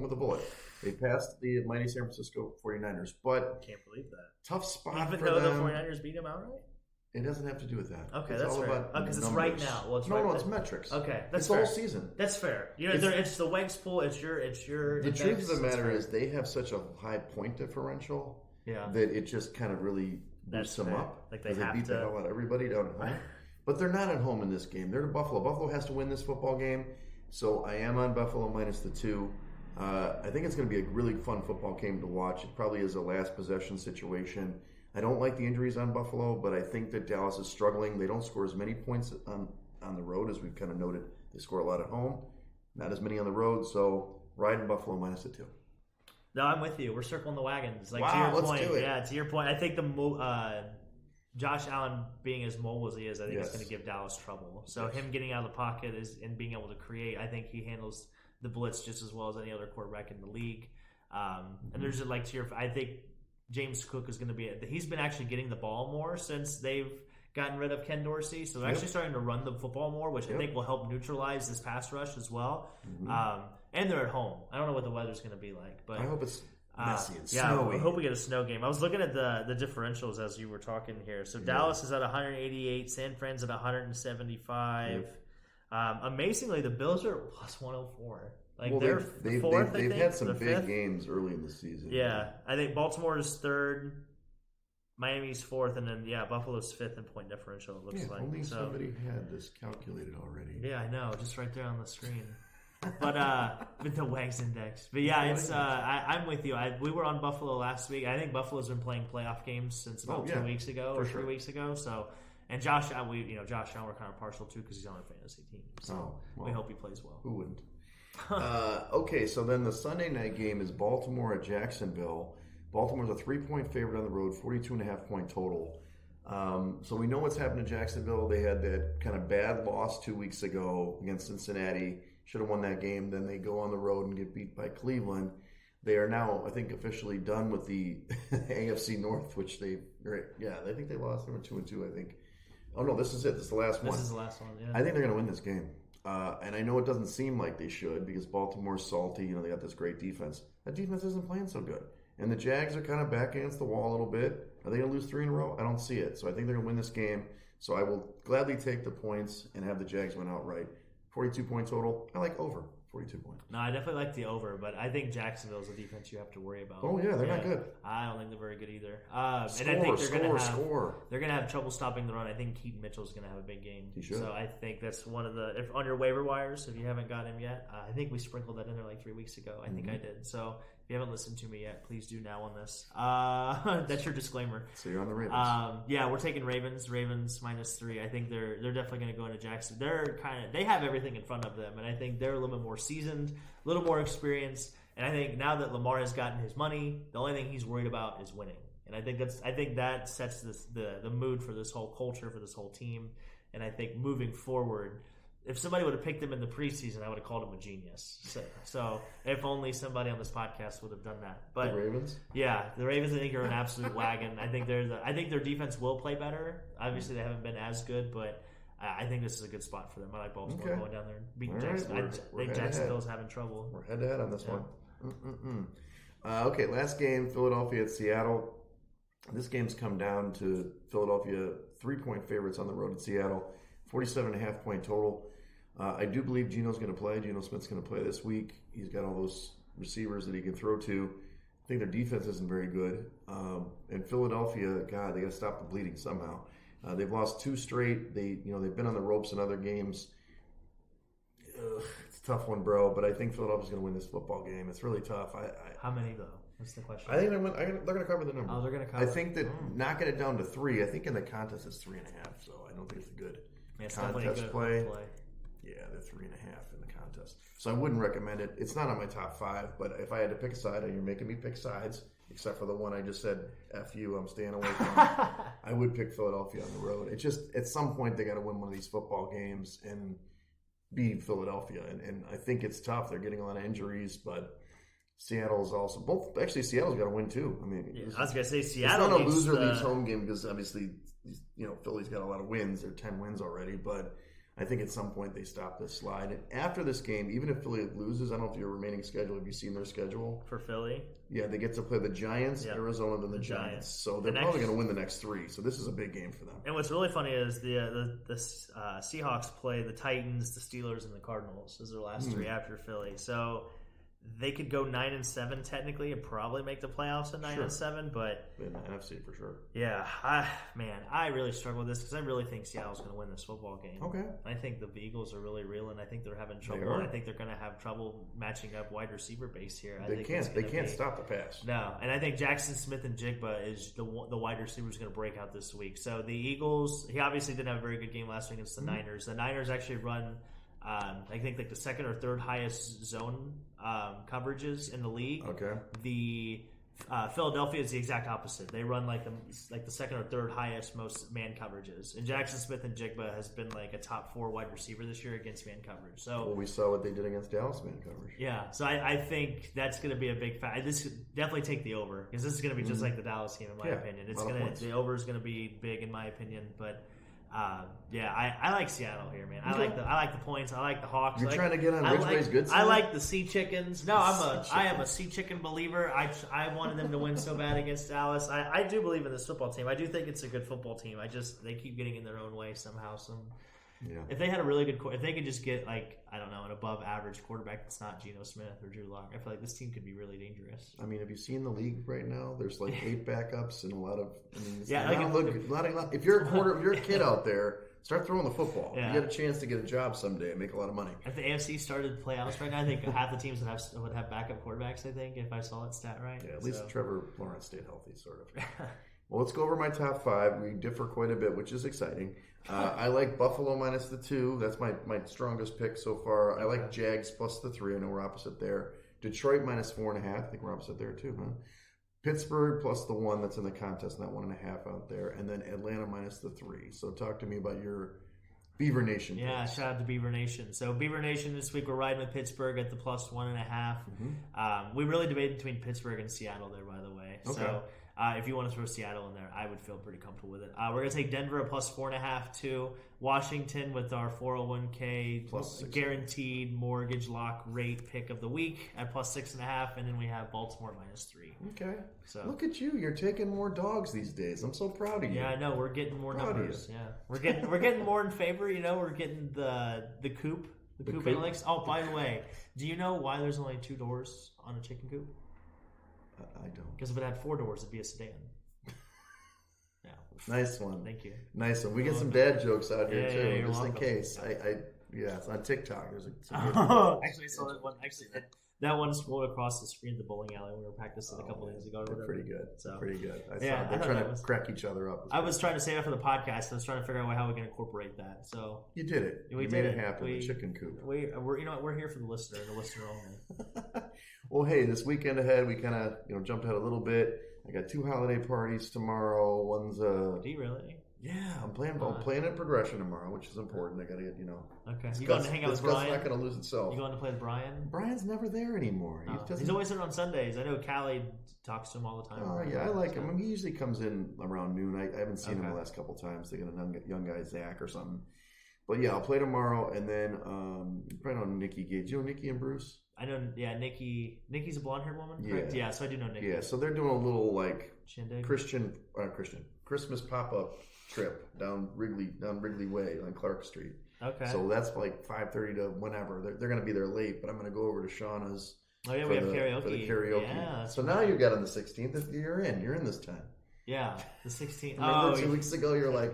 with a bullet. They passed the mighty San Francisco 49ers, but I can't believe that. Tough spot even for though them. the 49ers beat them outright. It doesn't have to do with that. Okay, it's that's all fair. about Because it's numbers. right now. Well, it's metrics. Okay, that's it's fair. all season. That's fair. It's the Wegs pool. It's your. The truth of the matter is, they have such a high point differential. Yeah. That it just kind of really boosts them up. Like they beat the hell out of everybody down at home. But they're not at home in this game. They're to Buffalo. Buffalo has to win this football game. So I am on Buffalo minus the 2. I think it's going to be a really fun football game to watch. It probably is a last possession situation. I don't like the injuries on Buffalo, but I think that Dallas is struggling. They don't score as many points on the road as we've kind of noted. They score a lot at home, not as many on the road. So riding Buffalo minus the 2. No, I'm with you. We're circling the wagons. Wow, to your let's point, do it. Yeah, to your point. I think Josh Allen being as mobile as he is, I think it's going to give Dallas trouble. So him getting out of the pocket and being able to create, I think he handles the blitz just as well as any other quarterback in the league. And there's I think James Cook is going to be. He's been actually getting the ball more since they've gotten rid of Ken Dorsey, so they're actually starting to run the football more, which I think will help neutralize this pass rush as well. And they're at home. I don't know what the weather's going to be like, but I hope it's messy and yeah, snowy. I hope we get a snow game. I was looking at the differentials as you were talking here. So Dallas is at 188, San Fran's at 175. Amazingly, the Bills are plus 104. They've had some big games early in the season. Yeah, I think Baltimore is 3rd, Miami's 4th, and then Buffalo's 5th in point differential. It looks like only somebody had this calculated already. Yeah, I know, just right there on the screen. But with the Wegs Index. But yeah, it's I'm with you. We were on Buffalo last week. I think Buffalo's been playing playoff games since about 2 weeks ago or 3 weeks ago. So, and Josh Allen, we're kind of partial to because he's on our fantasy team. So we hope he plays well. Who wouldn't? Okay, so then the Sunday night game is Baltimore at Jacksonville. Baltimore's a 3-point favorite on the road, 42.5-point total. So we know what's happened to Jacksonville. They had that kind of bad loss 2 weeks ago against Cincinnati. Should have won that game. Then they go on the road and get beat by Cleveland. They are now, I think, officially done with the AFC North, which I think they lost. They were 2-2, I think. Oh no, this is it. This is the last one. This is the last one. Yeah. I think they're going to win this game. And I know it doesn't seem like they should because Baltimore's salty. They got this great defense. That defense isn't playing so good. And the Jags are kind of back against the wall a little bit. Are they going to lose 3 in a row? I don't see it. So I think they're going to win this game. So I will gladly take the points and have the Jags win outright. 42-point total. I like over 42 points. No, I definitely like the over, but I think Jacksonville's a defense you have to worry about. Oh, yeah, they're not good. I don't think they're very good either. And I think they're going to have trouble stopping the run. I think Keaton Mitchell's going to have a big game. He should. So I think that's one of the – on your waiver wires, if you haven't got him yet, I think we sprinkled that in there like 3 weeks ago. I think I did. So if you haven't listened to me yet, please do now on this. That's your disclaimer. So you're on the Ravens. Yeah, we're taking Ravens. Ravens -3. I think they're definitely going to go into Jackson. They have everything in front of them, and I think they're a little bit more seasoned, a little more experienced. And I think now that Lamar has gotten his money, the only thing he's worried about is winning. And I think that sets the mood for this whole culture, for this whole team. And I think moving forward, if somebody would have picked him in the preseason, I would have called him a genius. So if only somebody on this podcast would have done that. But the Ravens? Yeah, the Ravens I think are an absolute wagon. I think their defense will play better. Obviously they haven't been as good, but I think this is a good spot for them. I like Baltimore going down there and beating Jacksonville. I think Jacksonville's having trouble. We're head to head on this one. Okay, last game, Philadelphia at Seattle. This game's come down to Philadelphia 3-point favorites on the road at Seattle. 47.5 point total. I do believe Geno Smith's going to play this week. He's got all those receivers that he can throw to. I think their defense isn't very good. And Philadelphia, God, they got to stop the bleeding somehow. They've lost 2 straight. They've been on the ropes in other games. It's a tough one, bro. But I think Philadelphia's going to win this football game. It's really tough. How many though? What's the question? I think they're going to cover the number. Oh, they're going to cover. I think that knocking it down to 3. I think in the contest it's 3.5. So I don't think it's a good contest play. Yeah, they're 3.5 in the contest. So I wouldn't recommend it. It's not on my top 5, but if I had to pick a side, and you're making me pick sides, except for the one I just said, F you, I'm staying away from, I would pick Philadelphia on the road. It's just, at some point, they got to win one of these football games and beat Philadelphia. And I think it's tough. They're getting a lot of injuries, but Seattle's also, Seattle's got to win too. I mean, I was going to say Seattle. It's not a loser leaves home game because obviously, Philly's got a lot of wins. They're 10 wins already, but I think at some point they stop this slide. And after this game, even if Philly loses, I don't know if your remaining schedule, have you seen their schedule? For Philly? Yeah, they get to play the Giants, Arizona, then the Giants. So they're probably going to win the next 3. So this is a big game for them. And what's really funny is the Seahawks play the Titans, the Steelers, and the Cardinals as their last 3 after Philly. So they could go 9-7 technically and probably make the playoffs at 9-7, but in the NFC for sure. Yeah, I really struggle with this because I really think Seattle's going to win this football game. Okay. I think the Eagles are really real, and I think they're having trouble. And I think they're going to have trouble matching up wide receiver base here. They can't stop the pass. No, and I think Jackson Smith and Jigba is the wide receiver who's going to break out this week. So the Eagles, he obviously didn't have a very good game last week against the Niners. The Niners actually run. I think like the second or third highest zone coverages in the league. Okay. The Philadelphia is the exact opposite. They run like the second or third highest most man coverages. And Jackson Smith and Jigba has been like a top 4 wide receiver this year against man coverage. So we saw what they did against Dallas man coverage. Yeah. So I think that's going to be a big factor. This definitely take the over because this is going to be just like the Dallas game in my opinion. The over is going to be big in my opinion, but. I like Seattle here, man. I like the points. I like the Hawks. You're trying to get on Ridgeway's good side? I like the Sea Chickens. No, I am a Sea Chicken believer. I wanted them to win so bad against Dallas. I do believe in this football team. I do think it's a good football team. They keep getting in their own way somehow. If they had a really good, if they could just get an above average quarterback that's not Geno Smith or Drew Lock, I feel like this team could be really dangerous. I mean, have you seen the league right now? There's like 8 backups and a lot of. If you're a kid out there, start throwing the football. Yeah. You get a chance to get a job someday and make a lot of money. If the AFC started playoffs right now, I think half the teams would have backup quarterbacks. I think if I saw that stat right. Yeah, at least Trevor Lawrence stayed healthy, sort of. Well, let's go over my top 5. We differ quite a bit, which is exciting. I like Buffalo minus the 2. That's my strongest pick so far. I like Jags plus the 3. I know we're opposite there. Detroit minus 4.5. I think we're opposite there too, huh? Pittsburgh plus the 1 that's in the contest, not 1.5 out there. And then Atlanta minus the 3. So talk to me about your Beaver Nation. Yeah, shout out to Beaver Nation. So Beaver Nation this week, we're riding with Pittsburgh at the plus 1.5. We really debated between Pittsburgh and Seattle there, by the way. Okay. So if you want to throw Seattle in there, I would feel pretty comfortable with it. We're going to take Denver at plus 4.5 to Washington with our 401k plus guaranteed mortgage lock rate pick of the week at plus 6.5, and then we have Baltimore minus 3. Okay. So look at you, you're taking more dogs these days. I'm so proud of you. Yeah, I know. We're getting more numbers. Yeah, we're getting more in favor. We're getting the coop, the coop analytics. Oh, by the way, do you know why there's only 2 doors on a chicken coop? I don't. Because if it had 4 doors, it'd be a sedan. Yeah. Nice one. Thank you. Nice one. We get some dad jokes out here too, just in case. It's on TikTok. There's actually, I saw that one. Actually, that one scrolled across the screen at the bowling alley when we were practicing a couple days ago. They're pretty good. So, pretty good. They're trying to crack each other up. I was trying to save that for the podcast. I was trying to figure out how we can incorporate that. So you did it. You made it happen. The chicken coop. We're here for the listener and the listener only. Well, hey, this weekend ahead, we kind of jumped ahead a little bit. I got 2 holiday parties tomorrow. One's Do you really? Yeah, I'm playing in progression tomorrow, which is important. I got to get Okay. You going to hang out with Brian? It's not going to lose itself. You going to play with Brian? Brian's never there anymore. He's always there on Sundays. I know Callie talks to him all the time. Oh yeah, I like him. I mean, he usually comes in around noon. I haven't seen him the last couple times. They got a young guy, Zach or something. But yeah, I'll play tomorrow, and then probably know Nikki Gage. You know Nikki and Bruce? I know. Yeah, Nikki. Nikki's a blonde-haired woman, correct? Yeah, so I do know Nikki. Yeah, so they're doing a little like Shindig? Christmas pop-up trip down Wrigley Way on Clark Street. Okay. So that's like 5:30 to whenever. They're going to be there late, but I'm going to go over to Shauna's. Oh yeah, we have karaoke. For the karaoke. Yeah. So now you've got on the 16th. You're in this time. Yeah, the 16th. Remember 2 weeks ago, you're like,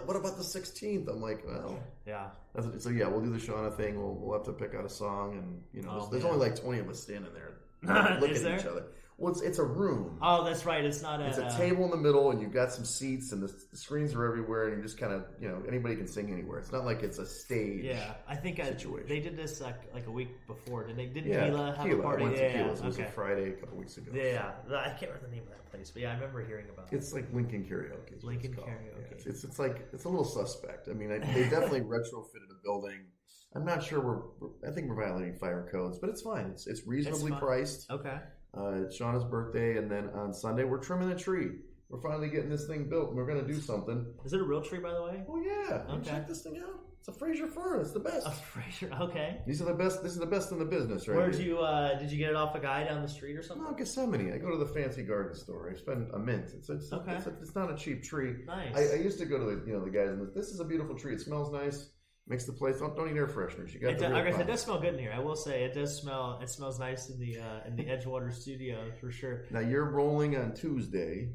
what about the 16th? I'm like, well, yeah. So yeah, we'll do the Shauna thing. We'll have to pick out a song, and there's only like 20 of us standing there looking at each other. Well, it's a room. Oh, that's right. It's not. It's a table in the middle, and you've got some seats, and the screens are everywhere, and you just kind of, anybody can sing anywhere. It's not like it's a stage. Yeah, I think situation. They did this like a week before. Did yeah, Keela have a party? I went to Keela's. Yeah. It was a Friday a couple weeks ago. Yeah, I can't remember the name of that place, but yeah, I remember hearing about it. It's like Lincoln Karaoke. Lincoln Karaoke. Yeah, it's like it's a little suspect. I mean, they definitely retrofitted a building. I'm not sure I think we're violating fire codes, but it's fine. It's reasonably priced. Okay. It's Shauna's birthday, and then on Sunday we're trimming the tree. We're finally getting this thing built, and we're going to do something. Is it a real tree, by the way? Oh yeah! Okay. Check this thing out. It's a Fraser fir. It's the best. A Fraser. Okay. These are the best. This is the best in the business, right? Where'd you? Did you get it off a guy down the street or something? No, Gethsemane. I go to the fancy garden store. I spend a mint. It's not a cheap tree. Nice. I used to go to the guys and this is a beautiful tree. It smells nice. Makes the place. Don't need air fresheners. You got it does smell good in here. I will say it does smell. It smells nice in the Edgewater studio for sure. Now you're rolling on Tuesday,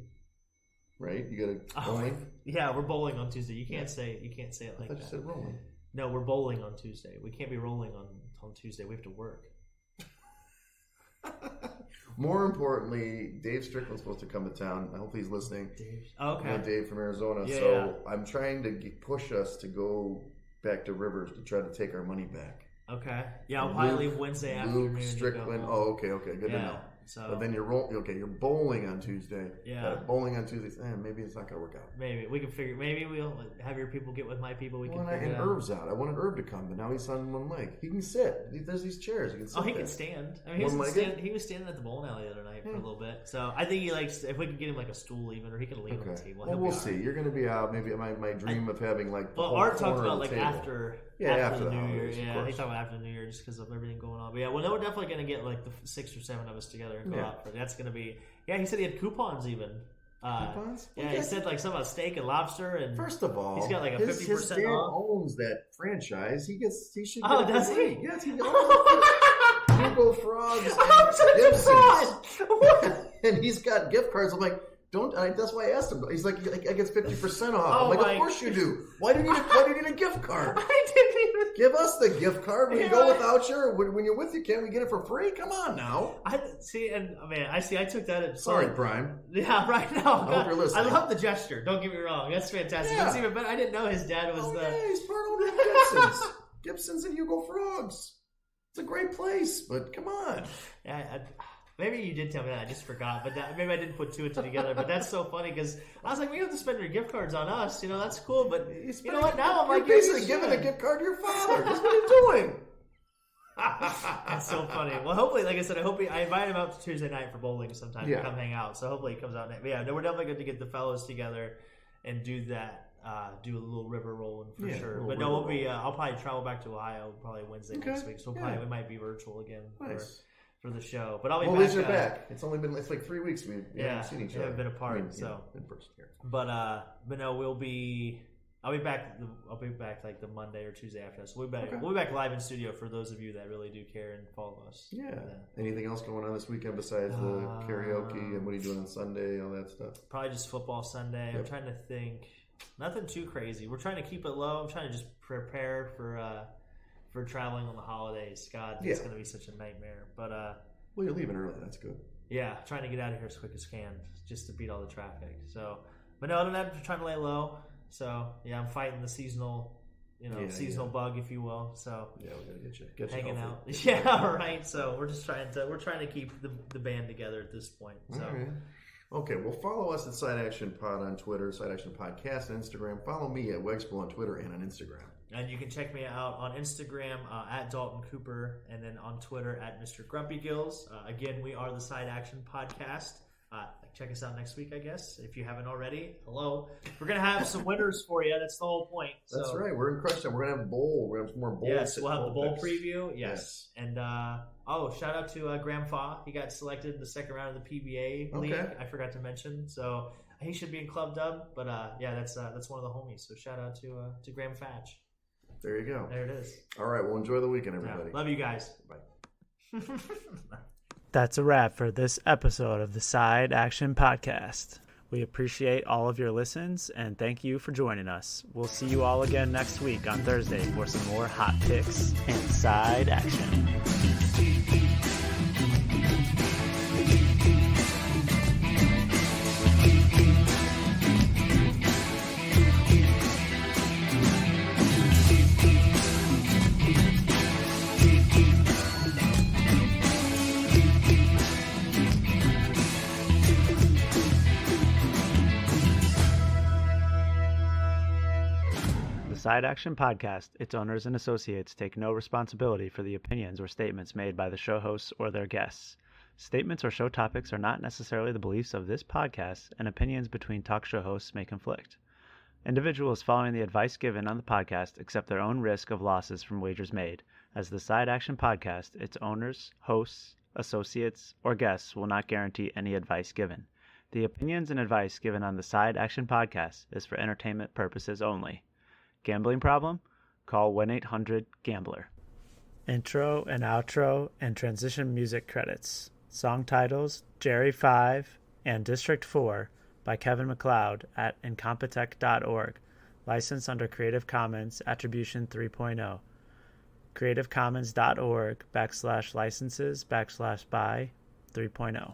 right? You got to bowling. Yeah, we're bowling on Tuesday. You can't say it like I thought that. you said rolling. No, we're bowling on Tuesday. We can't be rolling on Tuesday. We have to work. More importantly, Dave Strickland's supposed to come to town. I hope he's listening. Dave. Okay. Dave from Arizona. Yeah, so I'm trying to push us to go back to Rivers to try to take our money back. Okay. Yeah, I'll probably leave Wednesday afternoon. Luke Strickland. Oh, okay. Good to know. So, but then you're bowling on Tuesday. Yeah. Bowling on Tuesday. Maybe it's not going to work out. Maybe. We can figure. Maybe we'll have your people get with my people. We can figure and it out. Irv's out. I wanted Irv to come, but now he's on one leg. He can sit. There's these chairs. He can sit. He can stand. I mean, he was standing at the bowling alley the other night for a little bit. So I think he likes, if we can get him like a stool even, or he can lean on the table. Well, we'll see. You're going to be out. Maybe my dream of having like the well, whole Art talked corner about of like the table. after the New holidays, Year. Yeah, he talked about after the New Year just because of everything going on. But yeah, well, we're definitely going to get like the 6 or 7 of us together and go out for it. That's going to be. Yeah, he said he had coupons even. Coupons? Yeah, he said like something about steak and lobster. And first of all, he's got like a 50% his dad off. owns that franchise. He should. Oh, does he? Yes, he owns it. Hugo Frogs and Gibson's. And he's got gift cards. I'm like, that's why I asked him. He's like, I get 50% off. I'm like, of course you do. Why do you need a gift card? I didn't even give us the gift card. When you go without when you're with you, can't we get it for free? Come on now. I see, and man, I took that as sorry, Prime. Yeah, right now. I hope you're listening. I love the gesture. Don't get me wrong. That's fantastic. Yeah. That's even better. I didn't know his dad was he's part owner of Gibson's. Gibson's and Hugo Frogs. It's a great place, but come on. Yeah. Maybe you did tell me that. I just forgot. But maybe I didn't put 2 and 2 together. But that's so funny because I was like, we have to spend your gift cards on us. That's cool. But you know what? Now I'm like, you're basically giving a gift card to your father. That's what you're doing. That's so funny. Well, hopefully, like I said, I invited him out to Tuesday night for bowling sometime to come hang out. So hopefully he comes out. But yeah, we're definitely going to get the fellows together and do that. Do a little river rolling for sure. But no, we'll be. I'll probably travel back to Ohio probably Wednesday next week. So we might be virtual again. Nice. For the show, but I'll be back. Well, you're back. It's like 3 weeks we haven't seen each other. We haven't been apart, in person here. But no, I'll be back. I'll be back like the Monday or Tuesday after that. So we'll be back live in studio for those of you that really do care and follow us. Yeah. Anything else going on this weekend besides the karaoke and what are you doing on Sunday? All that stuff. Probably just football Sunday. I'm trying to think. Nothing too crazy. We're trying to keep it low. I'm trying to just prepare for traveling on the holidays. God, it's going to be such a nightmare. But well, you're leaving early. That's good. Yeah, trying to get out of here as quick as can, just to beat all the traffic. So, but no, other than that, I'm trying to lay low. So yeah, I'm fighting the seasonal, seasonal bug, if you will. So yeah, we gotta get you hanging healthy. out. Yeah, right. So we're trying to keep the band together at this point. So. All right. Okay, well, follow us at Side Action Pod on Twitter, Side Action Podcast on Instagram. Follow me at Wegs on Twitter and on Instagram. And you can check me out on Instagram at Dalton Cooper, and then on Twitter at Mr. Grumpy Gills. Again, we are the Side Action Podcast. Check us out next week, I guess, if you haven't already. Hello. We're going to have some winners for you. That's the whole point. That's right. We're in Crush Time. We're going to have bowl. We're going to have some more bowls. Yes, we'll have the bowl preview. Yes. And, shout out to Graham Fa. He got selected in the second round of the PBA league. I forgot to mention. So, he should be in Club Dub, but yeah, that's one of the homies. So shout out to Graham Fatch. There you go. There it is. All right, well, enjoy the weekend, Yeah, everybody. love you guys. Bye. That's a wrap for this episode of the Side Action Podcast. We appreciate all of your listens and thank you for joining us. We'll see you all again next week on Thursday for some more hot picks and side action. Side Action Podcast, its owners and associates take no responsibility for the opinions or statements made by the show hosts or their guests. Statements or show topics are not necessarily the beliefs of this podcast, and opinions between talk show hosts may conflict. Individuals following the advice given on the podcast accept their own risk of losses from wagers made. As the Side Action Podcast, its owners, hosts, associates, or guests will not guarantee any advice given. The opinions and advice given on the Side Action Podcast is for entertainment purposes only. Gambling problem? Call 1-800-GAMBLER. Intro and outro and transition music credits. Song titles Jerry 5 and District 4 by Kevin MacLeod at incompetech.org. Licensed under Creative Commons Attribution 3.0. creativecommons.org/licenses/by 3.0.